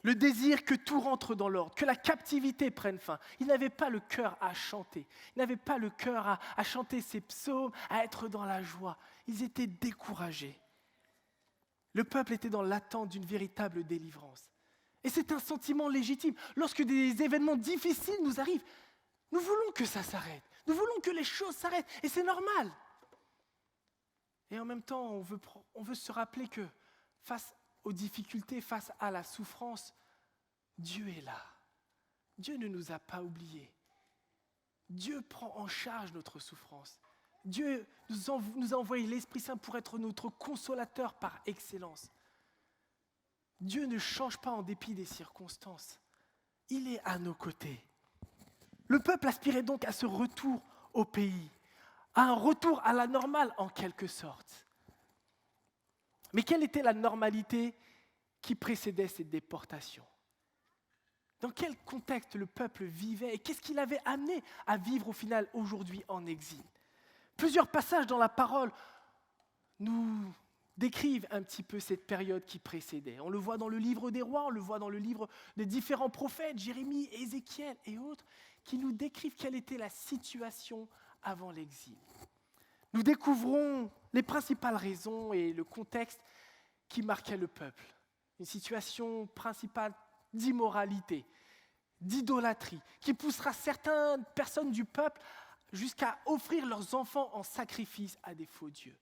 Le désir que tout rentre dans l'ordre, que la captivité prenne fin. Ils n'avaient pas le cœur à chanter. Ils n'avaient pas le cœur à chanter ces psaumes, à être dans la joie. Ils étaient découragés. Le peuple était dans l'attente d'une véritable délivrance. Et c'est un sentiment légitime. Lorsque des événements difficiles nous arrivent, nous voulons que ça s'arrête. Nous voulons que les choses s'arrêtent, et c'est normal. Et en même temps, on veut se rappeler que face aux difficultés, face à la souffrance, Dieu est là. Dieu ne nous a pas oubliés. Dieu prend en charge notre souffrance. Dieu nous a envoyé l'Esprit Saint pour être notre consolateur par excellence. Dieu ne change pas en dépit des circonstances. Il est à nos côtés. Le peuple aspirait donc à ce retour au pays, à un retour à la normale en quelque sorte. Mais quelle était la normalité qui précédait cette déportation ? Dans quel contexte le peuple vivait et qu'est-ce qui l'avait amené à vivre au final aujourd'hui en exil ? Plusieurs passages dans la parole nous décrivent un petit peu cette période qui précédait. On le voit dans le livre des rois, on le voit dans le livre des différents prophètes, Jérémie, Ézéchiel et autres, qui nous décrivent quelle était la situation avant l'exil. Nous découvrons les principales raisons et le contexte qui marquait le peuple. Une situation principale d'immoralité, d'idolâtrie, qui poussera certaines personnes du peuple jusqu'à offrir leurs enfants en sacrifice à des faux dieux.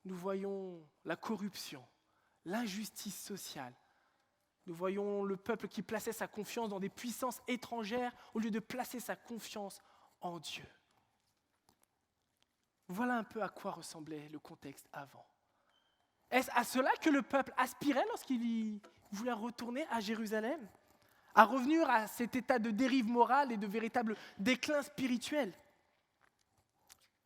Nous voyons la corruption, l'injustice sociale. Nous voyons le peuple qui plaçait sa confiance dans des puissances étrangères au lieu de placer sa confiance en Dieu. Voilà un peu à quoi ressemblait le contexte avant. Est-ce à cela que le peuple aspirait lorsqu'il voulait retourner à Jérusalem ? À revenir à cet état de dérive morale et de véritable déclin spirituel ?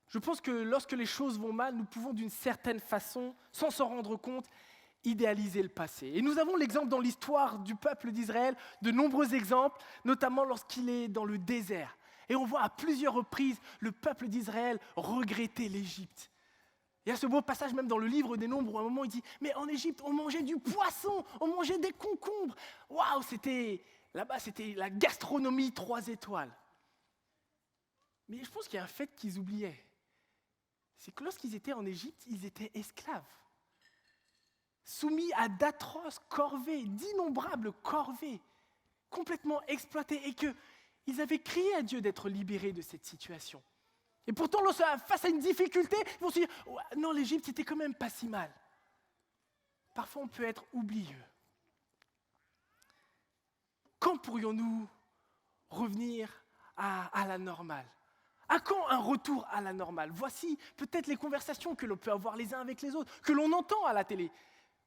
Je pense que lorsque les choses vont mal, nous pouvons d'une certaine façon, sans s'en rendre compte, idéaliser le passé. Et nous avons l'exemple dans l'histoire du peuple d'Israël, de nombreux exemples, notamment lorsqu'il est dans le désert. Et on voit à plusieurs reprises le peuple d'Israël regretter l'Égypte. Il y a ce beau passage même dans le livre des Nombres où à un moment il dit « Mais en Égypte, on mangeait du poisson, on mangeait des concombres. » Waouh, là-bas, c'était la gastronomie 3 étoiles. Mais je pense qu'il y a un fait qu'ils oubliaient. C'est que lorsqu'ils étaient en Égypte, ils étaient esclaves. Soumis à d'atroces corvées, d'innombrables corvées, complètement exploités, et qu'ils avaient crié à Dieu d'être libérés de cette situation. Et pourtant, face à une difficulté, ils vont se dire « Non, l'Égypte, c'était quand même pas si mal. » Parfois, on peut être oublieux. Quand pourrions-nous revenir à la normale ? À quand un retour à la normale ? Voici peut-être les conversations que l'on peut avoir les uns avec les autres, que l'on entend à la télé.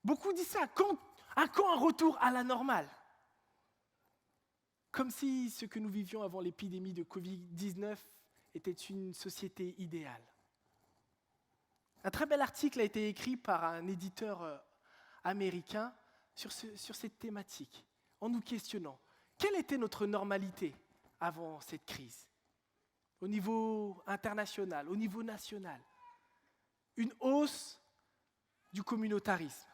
Beaucoup disent ça. À quand un retour à la normale ? Comme si ce que nous vivions avant l'épidémie de Covid-19 était une société idéale. Un très bel article a été écrit par un éditeur américain sur cette thématique, en nous questionnant. Quelle était notre normalité avant cette crise ? Au niveau international, au niveau national. Une hausse du communautarisme,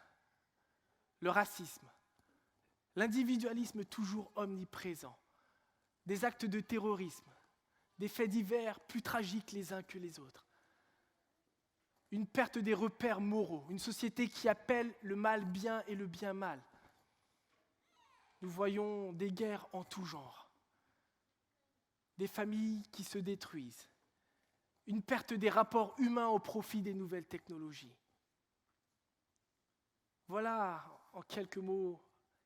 le racisme, l'individualisme toujours omniprésent, des actes de terrorisme, des faits divers plus tragiques les uns que les autres. Une perte des repères moraux, une société qui appelle le mal bien et le bien mal. Nous voyons des guerres en tout genre. Des familles qui se détruisent, une perte des rapports humains au profit des nouvelles technologies. Voilà, en quelques mots,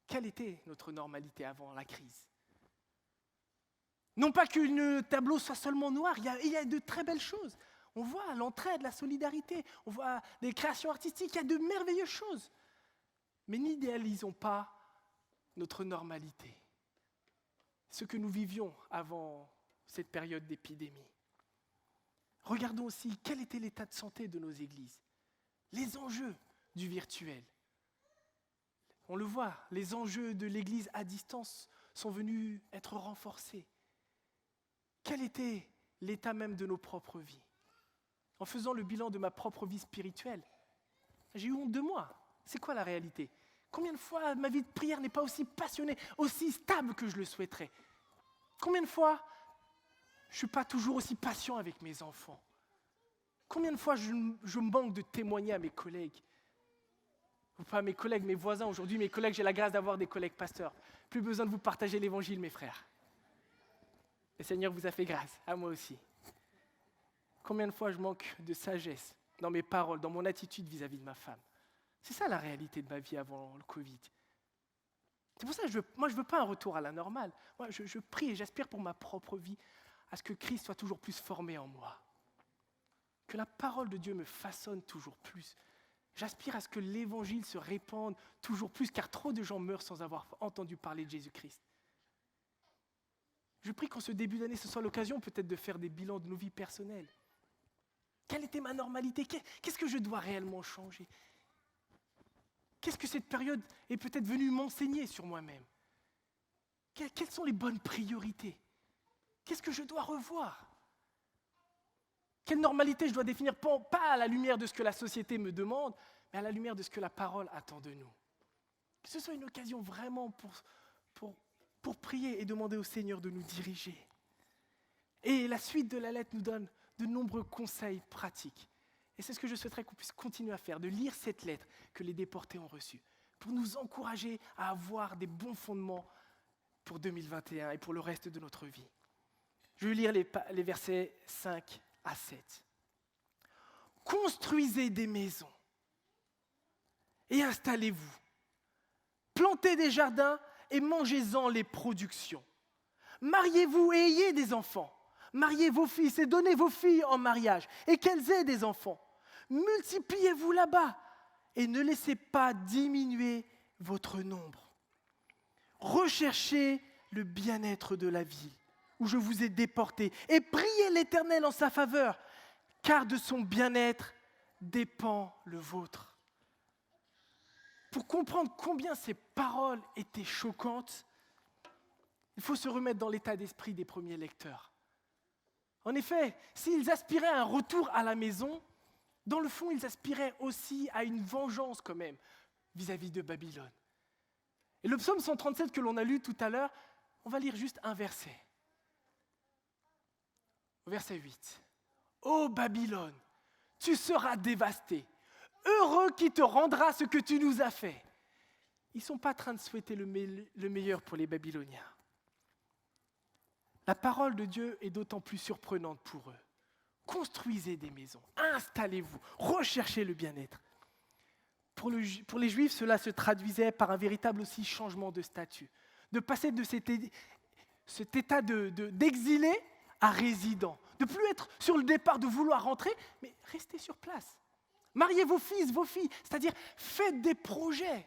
quelle était notre normalité avant la crise. Non pas que le tableau soit seulement noir, il y a de très belles choses. On voit l'entraide, la solidarité, on voit des créations artistiques, il y a de merveilleuses choses. Mais n'idéalisons pas notre normalité, ce que nous vivions avant cette période d'épidémie. Regardons aussi quel était l'état de santé de nos églises, les enjeux du virtuel. On le voit, les enjeux de l'église à distance sont venus être renforcés. Quel était l'état même de nos propres vies ? En faisant le bilan de ma propre vie spirituelle, j'ai eu honte de moi. C'est quoi la réalité ? Combien de fois ma vie de prière n'est pas aussi passionnée, aussi stable que je le souhaiterais ? Combien de fois je ne suis pas toujours aussi patient avec mes enfants ? Combien de fois je manque de témoigner à mes collègues ? Ou pas mes collègues, mes voisins. Aujourd'hui, mes collègues, j'ai la grâce d'avoir des collègues pasteurs. Plus besoin de vous partager l'évangile, mes frères. Le Seigneur vous a fait grâce, à moi aussi. Combien de fois je manque de sagesse dans mes paroles, dans mon attitude vis-à-vis de ma femme. C'est ça la réalité de ma vie avant le Covid. C'est pour ça que je ne veux pas un retour à la normale. Moi, je prie et j'aspire pour ma propre vie à ce que Christ soit toujours plus formé en moi. Que la parole de Dieu me façonne toujours plus. J'aspire à ce que l'évangile se répande toujours plus, car trop de gens meurent sans avoir entendu parler de Jésus-Christ. Je prie qu'en ce début d'année, ce soit l'occasion peut-être de faire des bilans de nos vies personnelles. Quelle était ma normalité? Qu'est-ce que je dois réellement changer? Qu'est-ce que cette période est peut-être venue m'enseigner sur moi-même? Quelles sont les bonnes priorités? Qu'est-ce que je dois revoir? Quelle normalité je dois définir, pas à la lumière de ce que la société me demande, mais à la lumière de ce que la parole attend de nous? Que ce soit une occasion vraiment pour prier et demander au Seigneur de nous diriger. Et la suite de la lettre nous donne de nombreux conseils pratiques. Et c'est ce que je souhaiterais qu'on puisse continuer à faire, de lire cette lettre que les déportés ont reçue, pour nous encourager à avoir des bons fondements pour 2021 et pour le reste de notre vie. Je vais lire les versets 5 à 7. Construisez des maisons et installez-vous. Plantez des jardins et mangez-en les productions. Mariez-vous et ayez des enfants. Mariez vos fils et donnez vos filles en mariage et qu'elles aient des enfants. Multipliez-vous là-bas et ne laissez pas diminuer votre nombre. Recherchez le bien-être de la ville où je vous ai déportés et priez l'Éternel en sa faveur, car de son bien-être dépend le vôtre. Pour comprendre combien ces paroles étaient choquantes, il faut se remettre dans l'état d'esprit des premiers lecteurs. En effet, s'ils aspiraient à un retour à la maison, dans le fond, ils aspiraient aussi à une vengeance quand même vis-à-vis de Babylone. Et le psaume 137 que l'on a lu tout à l'heure, on va lire juste un verset. Verset 8. Ô Babylone, tu seras dévasté. Heureux qui te rendra ce que tu nous as fait. Ils ne sont pas en train de souhaiter le meilleur pour les Babyloniens. La parole de Dieu est d'autant plus surprenante pour eux. Construisez des maisons, installez-vous, recherchez le bien-être. Pour les Juifs, cela se traduisait par un véritable aussi changement de statut. De passer de cet état d'exilé à résident. De plus être sur le départ, de vouloir rentrer, mais rester sur place. Mariez vos fils, vos filles, c'est-à-dire faites des projets.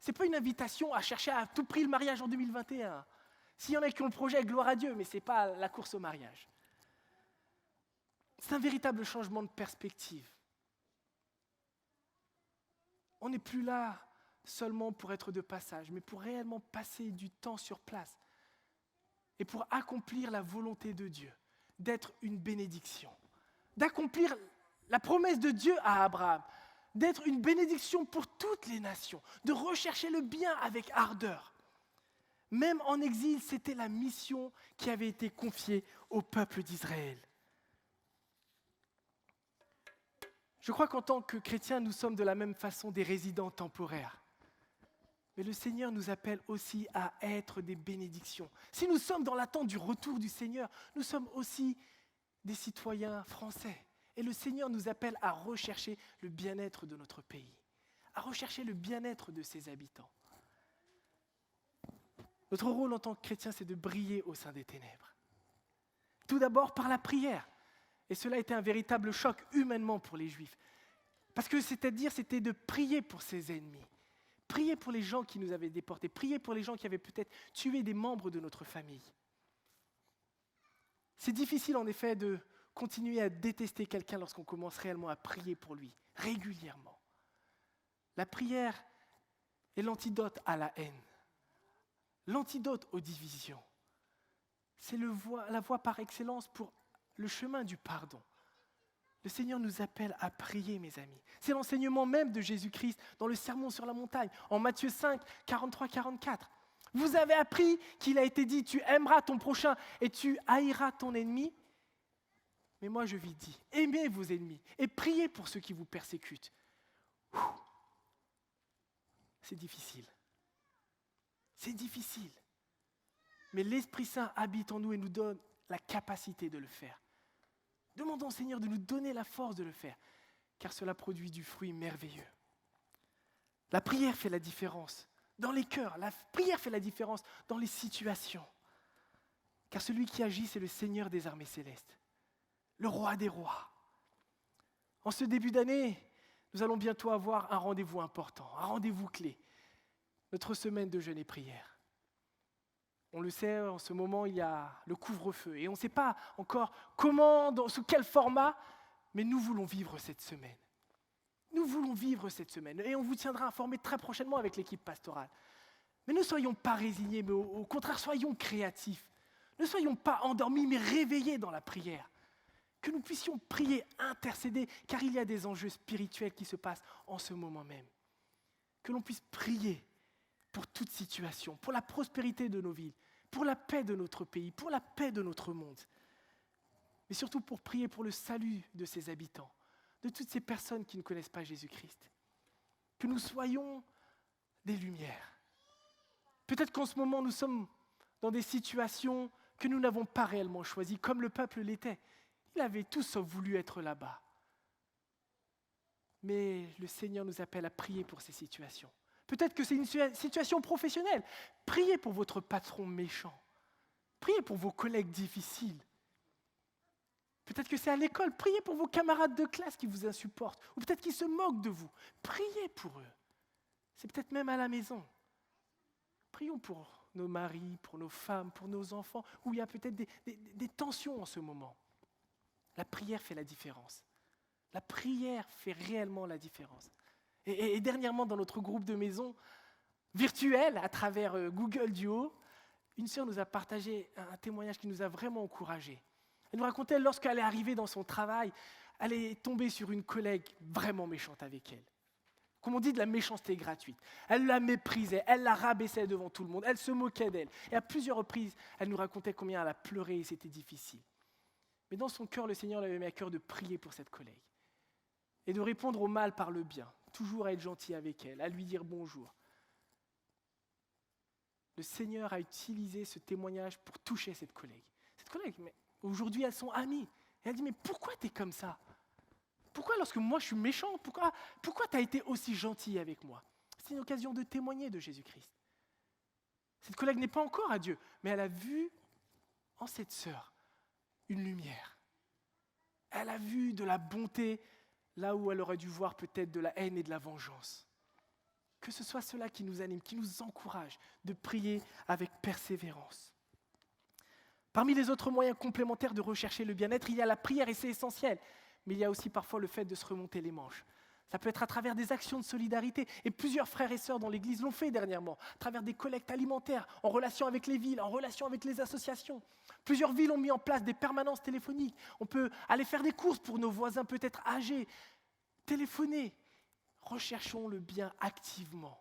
Ce n'est pas une invitation à chercher à tout prix le mariage en 2021. S'il y en a qui ont le projet, gloire à Dieu, mais ce n'est pas la course au mariage. C'est un véritable changement de perspective. On n'est plus là seulement pour être de passage, mais pour réellement passer du temps sur place et pour accomplir la volonté de Dieu, d'être une bénédiction, d'accomplir la promesse de Dieu à Abraham, d'être une bénédiction pour toutes les nations, de rechercher le bien avec ardeur. Même en exil, c'était la mission qui avait été confiée au peuple d'Israël. Je crois qu'en tant que chrétiens, nous sommes de la même façon des résidents temporaires. Mais le Seigneur nous appelle aussi à être des bénédictions. Si nous sommes dans l'attente du retour du Seigneur, nous sommes aussi des citoyens français. Et le Seigneur nous appelle à rechercher le bien-être de notre pays, à rechercher le bien-être de ses habitants. Notre rôle en tant que chrétien, c'est de briller au sein des ténèbres. Tout d'abord par la prière. Et cela a été un véritable choc humainement pour les Juifs. Parce que c'était de prier pour ses ennemis, prier pour les gens qui nous avaient déportés, prier pour les gens qui avaient peut-être tué des membres de notre famille. C'est difficile en effet de continuer à détester quelqu'un lorsqu'on commence réellement à prier pour lui, régulièrement. La prière est l'antidote à la haine, l'antidote aux divisions. C'est la voie par excellence pour le chemin du pardon. Le Seigneur nous appelle à prier, mes amis. C'est l'enseignement même de Jésus-Christ dans le Sermon sur la montagne, en Matthieu 5, 43-44. Vous avez appris qu'il a été dit, tu aimeras ton prochain et tu haïras ton ennemi. Mais moi je vous dis, aimez vos ennemis et priez pour ceux qui vous persécutent. C'est difficile. C'est difficile. Mais l'Esprit Saint habite en nous et nous donne la capacité de le faire. Demandons au Seigneur de nous donner la force de le faire, car cela produit du fruit merveilleux. La prière fait la différence dans les cœurs. La prière fait la différence dans les situations. Car celui qui agit, c'est le Seigneur des armées célestes, le roi des rois. En ce début d'année, nous allons bientôt avoir un rendez-vous important, un rendez-vous clé, notre semaine de jeûne et prière. On le sait, en ce moment, il y a le couvre-feu et on ne sait pas encore comment, sous quel format, mais nous voulons vivre cette semaine. Nous voulons vivre cette semaine et on vous tiendra informé très prochainement avec l'équipe pastorale. Mais ne soyons pas résignés, mais au contraire, soyons créatifs. Ne soyons pas endormis, mais réveillés dans la prière. Que nous puissions prier, intercéder, car il y a des enjeux spirituels qui se passent en ce moment même. Que l'on puisse prier pour toute situation, pour la prospérité de nos villes, pour la paix de notre pays, pour la paix de notre monde. Mais surtout pour prier pour le salut de ses habitants, de toutes ces personnes qui ne connaissent pas Jésus-Christ. Que nous soyons des lumières. Peut-être qu'en ce moment, nous sommes dans des situations que nous n'avons pas réellement choisies, comme le peuple l'était. Il avait tout sauf voulu être là-bas. Mais le Seigneur nous appelle à prier pour ces situations. Peut-être que c'est une situation professionnelle. Priez pour votre patron méchant. Priez pour vos collègues difficiles. Peut-être que c'est à l'école. Priez pour vos camarades de classe qui vous insupportent. Ou peut-être qu'ils se moquent de vous. Priez pour eux. C'est peut-être même à la maison. Prions pour nos maris, pour nos femmes, pour nos enfants, où il y a peut-être des tensions en ce moment. La prière fait la différence. La prière fait réellement la différence. Et dernièrement, dans notre groupe de maison virtuel, à travers Google Duo, une sœur nous a partagé un témoignage qui nous a vraiment encouragés. Elle nous racontait, lorsqu'elle est arrivée dans son travail, elle est tombée sur une collègue vraiment méchante avec elle. Comme on dit, de la méchanceté gratuite. Elle la méprisait, elle la rabaissait devant tout le monde, elle se moquait d'elle. Et à plusieurs reprises, elle nous racontait combien elle a pleuré et c'était difficile. Mais dans son cœur, le Seigneur l'avait mis à cœur de prier pour cette collègue et de répondre au mal par le bien, toujours à être gentil avec elle, à lui dire bonjour. Le Seigneur a utilisé ce témoignage pour toucher cette collègue. Cette collègue, mais aujourd'hui, elles sont amies. Et elle dit, mais pourquoi tu es comme ça ? Pourquoi lorsque moi je suis méchant, pourquoi tu as été aussi gentil avec moi ? C'est une occasion de témoigner de Jésus-Christ. Cette collègue n'est pas encore à Dieu, mais elle a vu en cette sœur une lumière. Elle a vu de la bonté là où elle aurait dû voir peut-être de la haine et de la vengeance. Que ce soit cela qui nous anime, qui nous encourage de prier avec persévérance. Parmi les autres moyens complémentaires de rechercher le bien-être, il y a la prière et c'est essentiel. Mais il y a aussi parfois le fait de se remonter les manches. Ça peut être à travers des actions de solidarité. Et plusieurs frères et sœurs dans l'Église l'ont fait dernièrement, à travers des collectes alimentaires, en relation avec les villes, en relation avec les associations. Plusieurs villes ont mis en place des permanences téléphoniques. On peut aller faire des courses pour nos voisins peut-être âgés. Téléphoner. Recherchons le bien activement,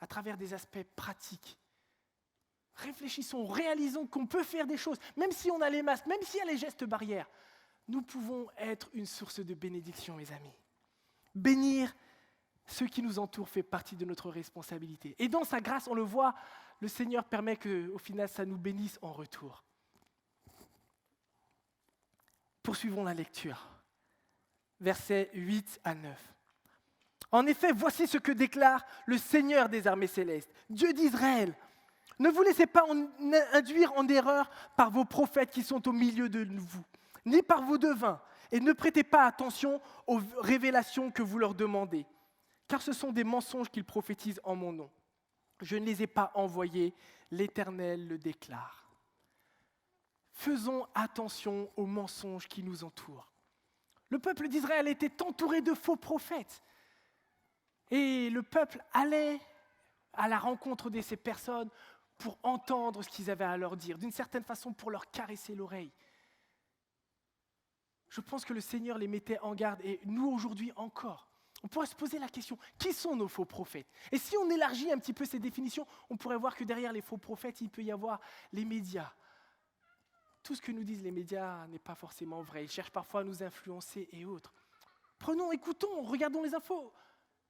à travers des aspects pratiques. Réfléchissons, réalisons qu'on peut faire des choses, même si on a les masques, même s'il y a les gestes barrières. Nous pouvons être une source de bénédiction, mes amis. Bénir ceux qui nous entourent fait partie de notre responsabilité. Et dans sa grâce, on le voit, le Seigneur permet qu'au final, ça nous bénisse en retour. Poursuivons la lecture. Versets 8 à 9. En effet, voici ce que déclare le Seigneur des armées célestes, Dieu d'Israël. Ne vous laissez pas induire en erreur par vos prophètes qui sont au milieu de vous, ni par vos devins, et ne prêtez pas attention aux révélations que vous leur demandez, car ce sont des mensonges qu'ils prophétisent en mon nom. Je ne les ai pas envoyés, l'Éternel le déclare. Faisons attention aux mensonges qui nous entourent. Le peuple d'Israël était entouré de faux prophètes, et le peuple allait à la rencontre de ces personnes pour entendre ce qu'ils avaient à leur dire, d'une certaine façon pour leur caresser l'oreille. Je pense que le Seigneur les mettait en garde, et nous aujourd'hui encore. On pourrait se poser la question, qui sont nos faux prophètes ? Et si on élargit un petit peu ces définitions, on pourrait voir que derrière les faux prophètes, il peut y avoir les médias. Tout ce que nous disent les médias n'est pas forcément vrai. Ils cherchent parfois à nous influencer et autres. Écoutons, regardons les infos,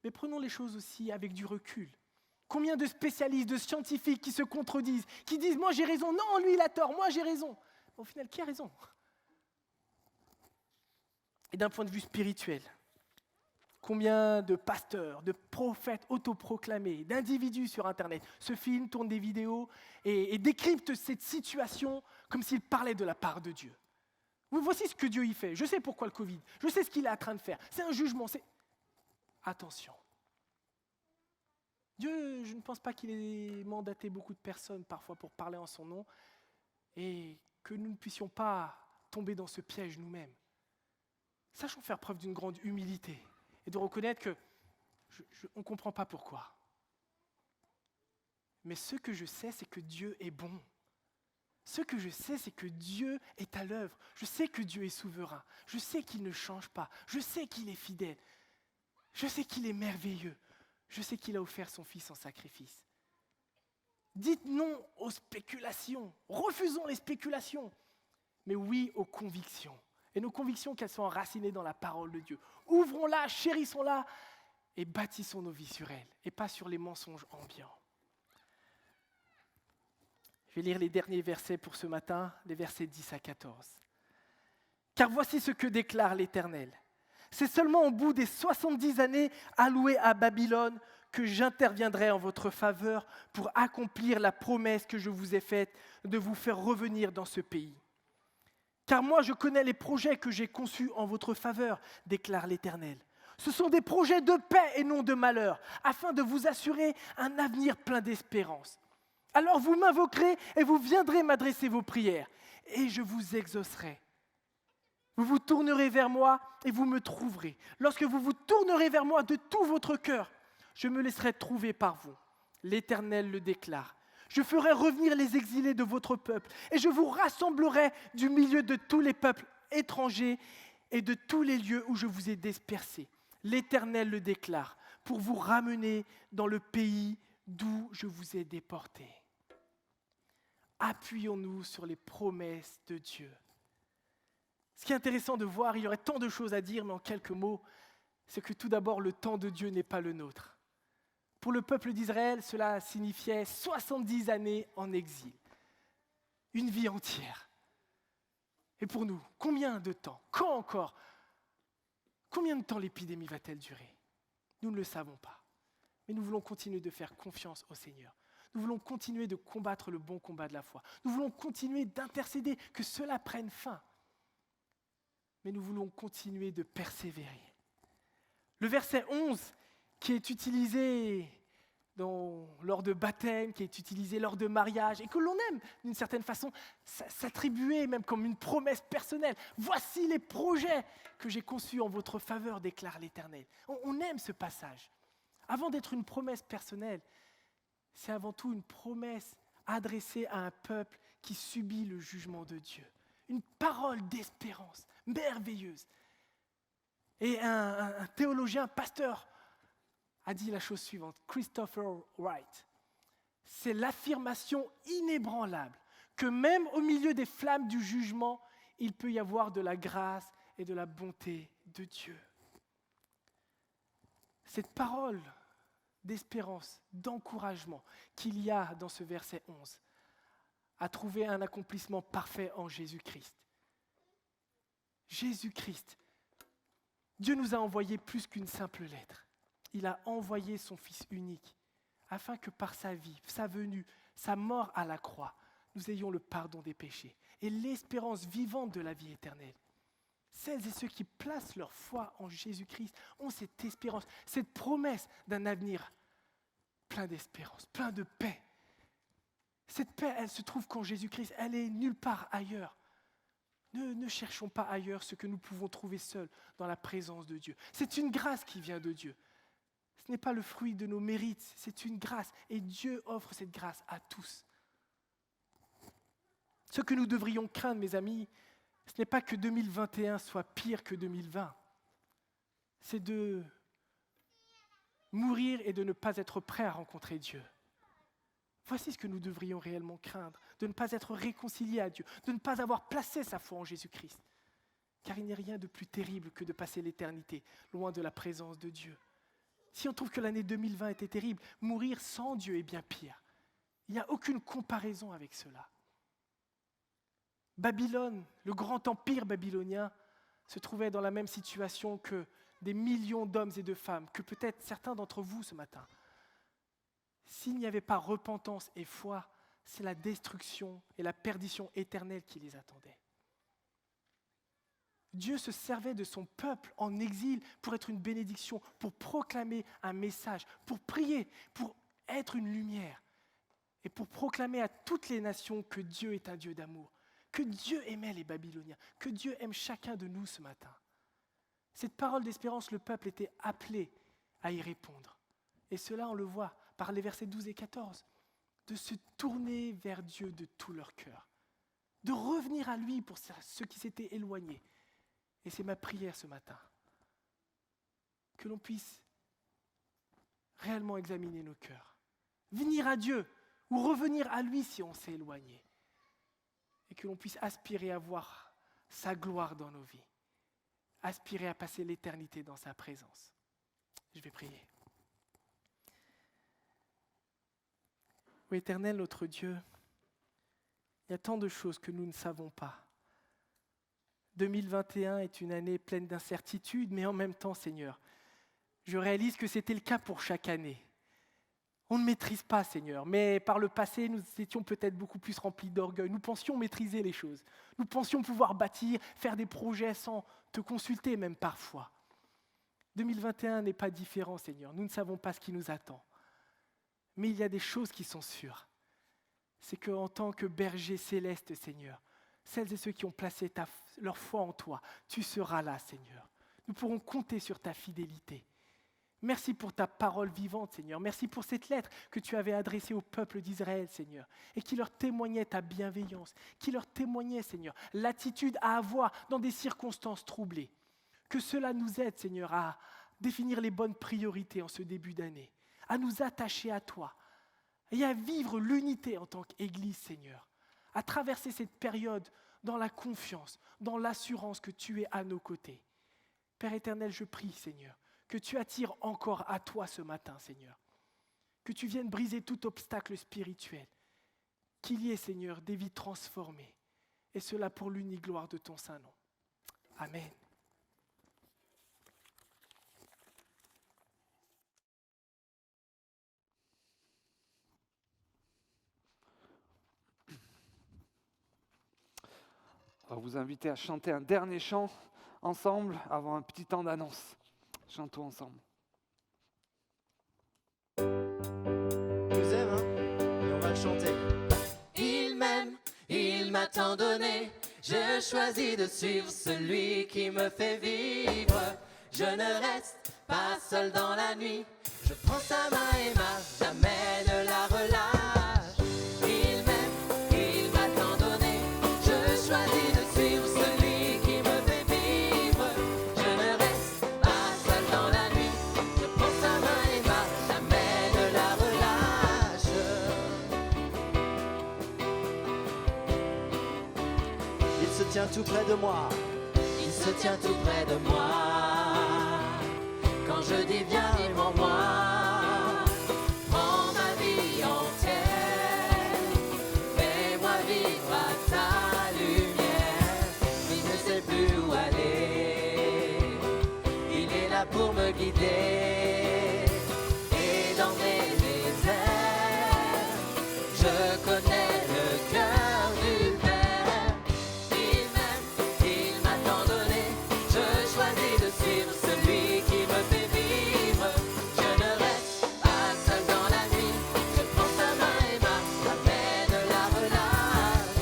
mais prenons les choses aussi avec du recul. Combien de spécialistes, de scientifiques qui se contredisent, qui disent « moi j'ai raison, non, lui il a tort, moi j'ai raison ». Au final, qui a raison ? Et d'un point de vue spirituel, combien de pasteurs, de prophètes autoproclamés, d'individus sur Internet se filment, tournent des vidéos et décryptent cette situation comme s'ils parlaient de la part de Dieu. Voici ce que Dieu y fait. Je sais pourquoi le Covid. Je sais ce qu'il est en train de faire. C'est un jugement. Attention. Dieu, je ne pense pas qu'il ait mandaté beaucoup de personnes parfois pour parler en son nom et que nous ne puissions pas tomber dans ce piège nous-mêmes. Sachons faire preuve d'une grande humilité et de reconnaître que on ne comprend pas pourquoi. Mais ce que je sais, c'est que Dieu est bon. Ce que je sais, c'est que Dieu est à l'œuvre. Je sais que Dieu est souverain. Je sais qu'il ne change pas. Je sais qu'il est fidèle. Je sais qu'il est merveilleux. Je sais qu'il a offert son Fils en sacrifice. Dites non aux spéculations. Refusons les spéculations. Mais oui aux convictions. Et nos convictions, qu'elles soient enracinées dans la parole de Dieu. Ouvrons-la, chérissons-la et bâtissons nos vies sur elle et pas sur les mensonges ambiants. Je vais lire les derniers versets pour ce matin, les versets 10 à 14. Car voici ce que déclare l'Éternel. C'est seulement au bout des 70 années allouées à Babylone que j'interviendrai en votre faveur pour accomplir la promesse que je vous ai faite de vous faire revenir dans ce pays. Car moi, je connais les projets que j'ai conçus en votre faveur, déclare l'Éternel. Ce sont des projets de paix et non de malheur, afin de vous assurer un avenir plein d'espérance. Alors vous m'invoquerez et vous viendrez m'adresser vos prières, et je vous exaucerai. Vous vous tournerez vers moi et vous me trouverez. Lorsque vous vous tournerez vers moi de tout votre cœur, je me laisserai trouver par vous. L'Éternel le déclare. Je ferai revenir les exilés de votre peuple et je vous rassemblerai du milieu de tous les peuples étrangers et de tous les lieux où je vous ai dispersés. L'Éternel le déclare, pour vous ramener dans le pays d'où je vous ai déportés. Appuyons-nous sur les promesses de Dieu. Ce qui est intéressant de voir, il y aurait tant de choses à dire, mais en quelques mots, c'est que tout d'abord, le temps de Dieu n'est pas le nôtre. Pour le peuple d'Israël, cela signifiait 70 années en exil. Une vie entière. Et pour nous, combien de temps? Quand encore? Combien de temps l'épidémie va-t-elle durer? Nous ne le savons pas. Mais nous voulons continuer de faire confiance au Seigneur. Nous voulons continuer de combattre le bon combat de la foi. Nous voulons continuer d'intercéder, que cela prenne fin. Mais nous voulons continuer de persévérer. Le verset 11, qui est utilisé lors de baptême, qui est utilisé lors de mariage, et que l'on aime d'une certaine façon s'attribuer même comme une promesse personnelle. Voici les projets que j'ai conçus en votre faveur, déclare l'Éternel. On aime ce passage. Avant d'être une promesse personnelle, c'est avant tout une promesse adressée à un peuple qui subit le jugement de Dieu. Une parole d'espérance merveilleuse. Et un théologien, un pasteur, a dit la chose suivante, Christopher Wright. C'est l'affirmation inébranlable que même au milieu des flammes du jugement, il peut y avoir de la grâce et de la bonté de Dieu. Cette parole d'espérance, d'encouragement qu'il y a dans ce verset 11 a trouvé un accomplissement parfait en Jésus-Christ. Jésus-Christ, Dieu nous a envoyé plus qu'une simple lettre. Il a envoyé son Fils unique afin que par sa vie, sa venue, sa mort à la croix, nous ayons le pardon des péchés et l'espérance vivante de la vie éternelle. Celles et ceux qui placent leur foi en Jésus-Christ ont cette espérance, cette promesse d'un avenir plein d'espérance, plein de paix. Cette paix, elle se trouve qu'en Jésus-Christ, elle est nulle part ailleurs. Ne cherchons pas ailleurs ce que nous pouvons trouver seuls dans la présence de Dieu. C'est une grâce qui vient de Dieu. Ce n'est pas le fruit de nos mérites, c'est une grâce. Et Dieu offre cette grâce à tous. Ce que nous devrions craindre, mes amis, ce n'est pas que 2021 soit pire que 2020. C'est de mourir et de ne pas être prêt à rencontrer Dieu. Voici ce que nous devrions réellement craindre, de ne pas être réconciliés à Dieu, de ne pas avoir placé sa foi en Jésus-Christ. Car il n'y a rien de plus terrible que de passer l'éternité loin de la présence de Dieu. Si on trouve que l'année 2020 était terrible, mourir sans Dieu est bien pire. Il n'y a aucune comparaison avec cela. Babylone, le grand empire babylonien, se trouvait dans la même situation que des millions d'hommes et de femmes, que peut-être certains d'entre vous ce matin. S'il n'y avait pas repentance et foi, c'est la destruction et la perdition éternelle qui les attendait. Dieu se servait de son peuple en exil pour être une bénédiction, pour proclamer un message, pour prier, pour être une lumière et pour proclamer à toutes les nations que Dieu est un Dieu d'amour, que Dieu aimait les Babyloniens, que Dieu aime chacun de nous ce matin. Cette parole d'espérance, le peuple était appelé à y répondre. Et cela, on le voit par les versets 12 et 14, de se tourner vers Dieu de tout leur cœur, de revenir à lui pour ceux qui s'étaient éloignés. Et c'est ma prière ce matin, que l'on puisse réellement examiner nos cœurs, venir à Dieu ou revenir à lui si on s'est éloigné, et que l'on puisse aspirer à voir sa gloire dans nos vies, aspirer à passer l'éternité dans sa présence. Je vais prier. Oui, Éternel, notre Dieu, il y a tant de choses que nous ne savons pas. 2021 est une année pleine d'incertitudes, mais en même temps, Seigneur, je réalise que c'était le cas pour chaque année. On ne maîtrise pas, Seigneur, mais par le passé, nous étions peut-être beaucoup plus remplis d'orgueil. Nous pensions maîtriser les choses. Nous pensions pouvoir bâtir, faire des projets sans te consulter même parfois. 2021 n'est pas différent, Seigneur. Nous ne savons pas ce qui nous attend. Mais il y a des choses qui sont sûres. C'est qu'en tant que berger céleste, Seigneur, celles et ceux qui ont placé leur foi en toi, tu seras là, Seigneur. Nous pourrons compter sur ta fidélité. Merci pour ta parole vivante, Seigneur. Merci pour cette lettre que tu avais adressée au peuple d'Israël, Seigneur, et qui leur témoignait ta bienveillance, qui leur témoignait, Seigneur, l'attitude à avoir dans des circonstances troublées. Que cela nous aide, Seigneur, à définir les bonnes priorités en ce début d'année, à nous attacher à toi et à vivre l'unité en tant qu'Église, Seigneur, à traverser cette période dans la confiance, dans l'assurance que tu es à nos côtés. Père éternel, je prie, Seigneur, que tu attires encore à toi ce matin, Seigneur, que tu viennes briser tout obstacle spirituel, qu'il y ait, Seigneur, des vies transformées, et cela pour l'unique gloire de ton Saint-Nom. Amen. On va vous inviter à chanter un dernier chant ensemble avant un petit temps d'annonce. Chantons ensemble. Nous aime, et on va le chanter. Il m'aime, il m'a tant donné. Je choisis de suivre celui qui me fait vivre. Je ne reste pas seul dans la nuit. Je prends sa main et marche, jamais ne la relâche. Il m'aime, il m'a tant donné. Je choisis de suivre celui qui me fait vivre. Je ne reste pas seul dans la nuit. Je prends sa main et marche, jamais ne la relâche. Il se tient tout près de moi. Il se tient tout près de moi. Quand je dis viens, viens en moi. Prends ma vie entière. Fais-moi vivre à ta lumière. Il ne sait plus où aller. Il est là pour me guider. Et dans mes déserts, je connais le cœur du Père. Il m'aime, il m'a tant donné. Je choisis de suivre celui qui me fait vivre. Je ne reste pas seul dans la nuit. Je prends sa main et marche, jamais ne la relâche.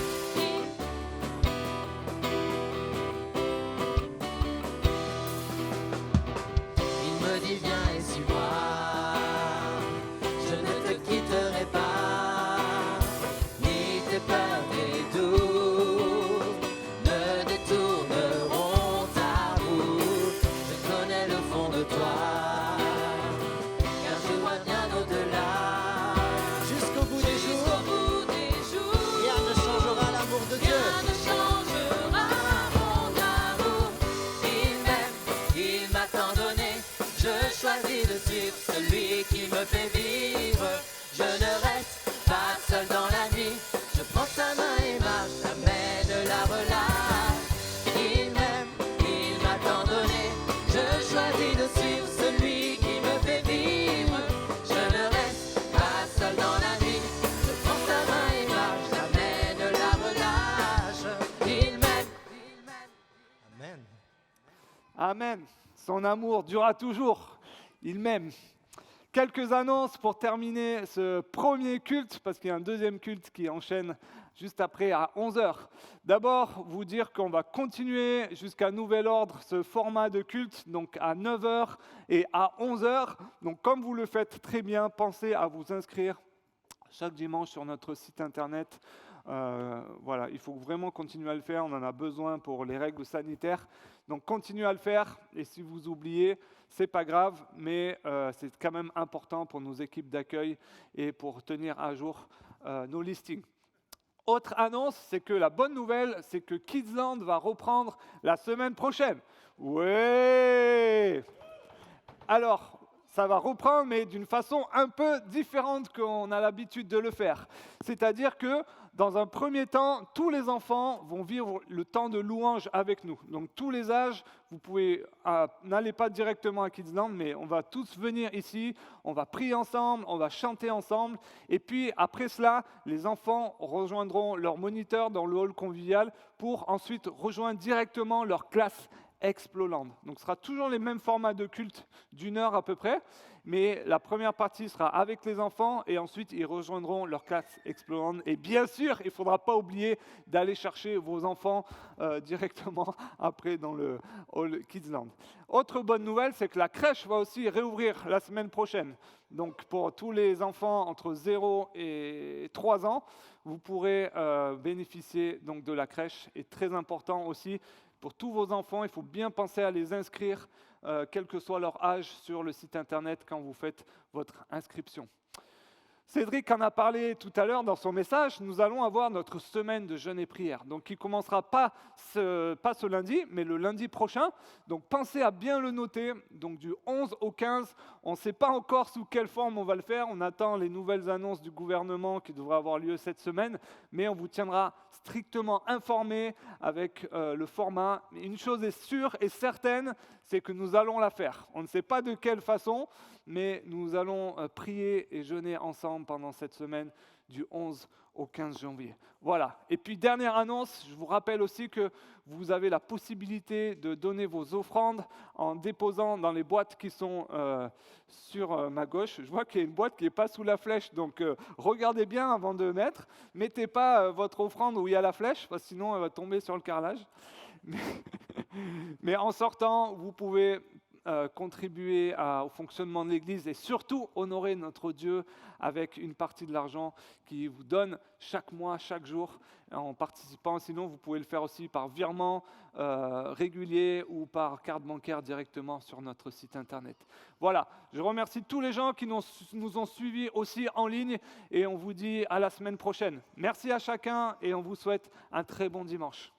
Il me dit viens et suis-moi. Je ne te quitterai pas, ni Amen. Son amour durera toujours. Il m'aime. Quelques annonces pour terminer ce premier culte, parce qu'il y a un deuxième culte qui enchaîne juste après à 11 heures. D'abord, vous dire qu'on va continuer jusqu'à nouvel ordre ce format de culte, donc à 9 heures et à 11 heures. Donc comme vous le faites très bien, pensez à vous inscrire chaque dimanche sur notre site internet. Voilà, il faut vraiment continuer à le faire, on en a besoin pour les règles sanitaires. Donc continuez à le faire, et si vous oubliez, c'est pas grave, mais c'est quand même important pour nos équipes d'accueil et pour tenir à jour nos listings. Autre annonce, c'est que la bonne nouvelle, c'est que Kidsland va reprendre la semaine prochaine. Ouais! Alors, ça va reprendre, mais d'une façon un peu différente qu'on a l'habitude de le faire. C'est-à-dire que, dans un premier temps, tous les enfants vont vivre le temps de louange avec nous. Donc, tous les âges, vous pouvez, n'allez pas directement à Kidsland, mais on va tous venir ici, on va prier ensemble, on va chanter ensemble. Et puis, après cela, les enfants rejoindront leur moniteur dans le hall convivial pour ensuite rejoindre directement leur classe Exploland. Donc, ce sera toujours les mêmes formats de culte d'1 heure à peu près, mais la première partie sera avec les enfants et ensuite ils rejoindront leur classe Exploland. Et bien sûr, il ne faudra pas oublier d'aller chercher vos enfants directement après dans le hall Kidsland. Autre bonne nouvelle, c'est que la crèche va aussi réouvrir la semaine prochaine. Donc, pour tous les enfants entre 0 et 3 ans, vous pourrez bénéficier donc, de la crèche. Et très important aussi, pour tous vos enfants, il faut bien penser à les inscrire, quel que soit leur âge, sur le site internet quand vous faites votre inscription. Cédric en a parlé tout à l'heure dans son message, nous allons avoir notre semaine de jeûne et prière, donc qui ne commencera pas ce lundi, mais le lundi prochain. Donc pensez à bien le noter, donc du 11 au 15, on ne sait pas encore sous quelle forme on va le faire, on attend les nouvelles annonces du gouvernement qui devraient avoir lieu cette semaine, mais on vous tiendra strictement informé avec le format. Une chose est sûre et certaine, c'est que nous allons la faire. On ne sait pas de quelle façon, mais nous allons prier et jeûner ensemble pendant cette semaine du 11 au 15 janvier. Voilà. Et puis, dernière annonce, je vous rappelle aussi que vous avez la possibilité de donner vos offrandes en déposant dans les boîtes qui sont sur ma gauche. Je vois qu'il y a une boîte qui n'est pas sous la flèche, donc regardez bien avant de mettre. Mettez pas votre offrande où il y a la flèche, parce que sinon elle va tomber sur le carrelage. Mais en sortant, vous pouvez contribuer au fonctionnement de l'Église et surtout honorer notre Dieu avec une partie de l'argent qu'il vous donne chaque mois, chaque jour, en participant. Sinon, vous pouvez le faire aussi par virement régulier ou par carte bancaire directement sur notre site internet. Voilà, je remercie tous les gens qui nous ont suivis aussi en ligne et on vous dit à la semaine prochaine. Merci à chacun et on vous souhaite un très bon dimanche.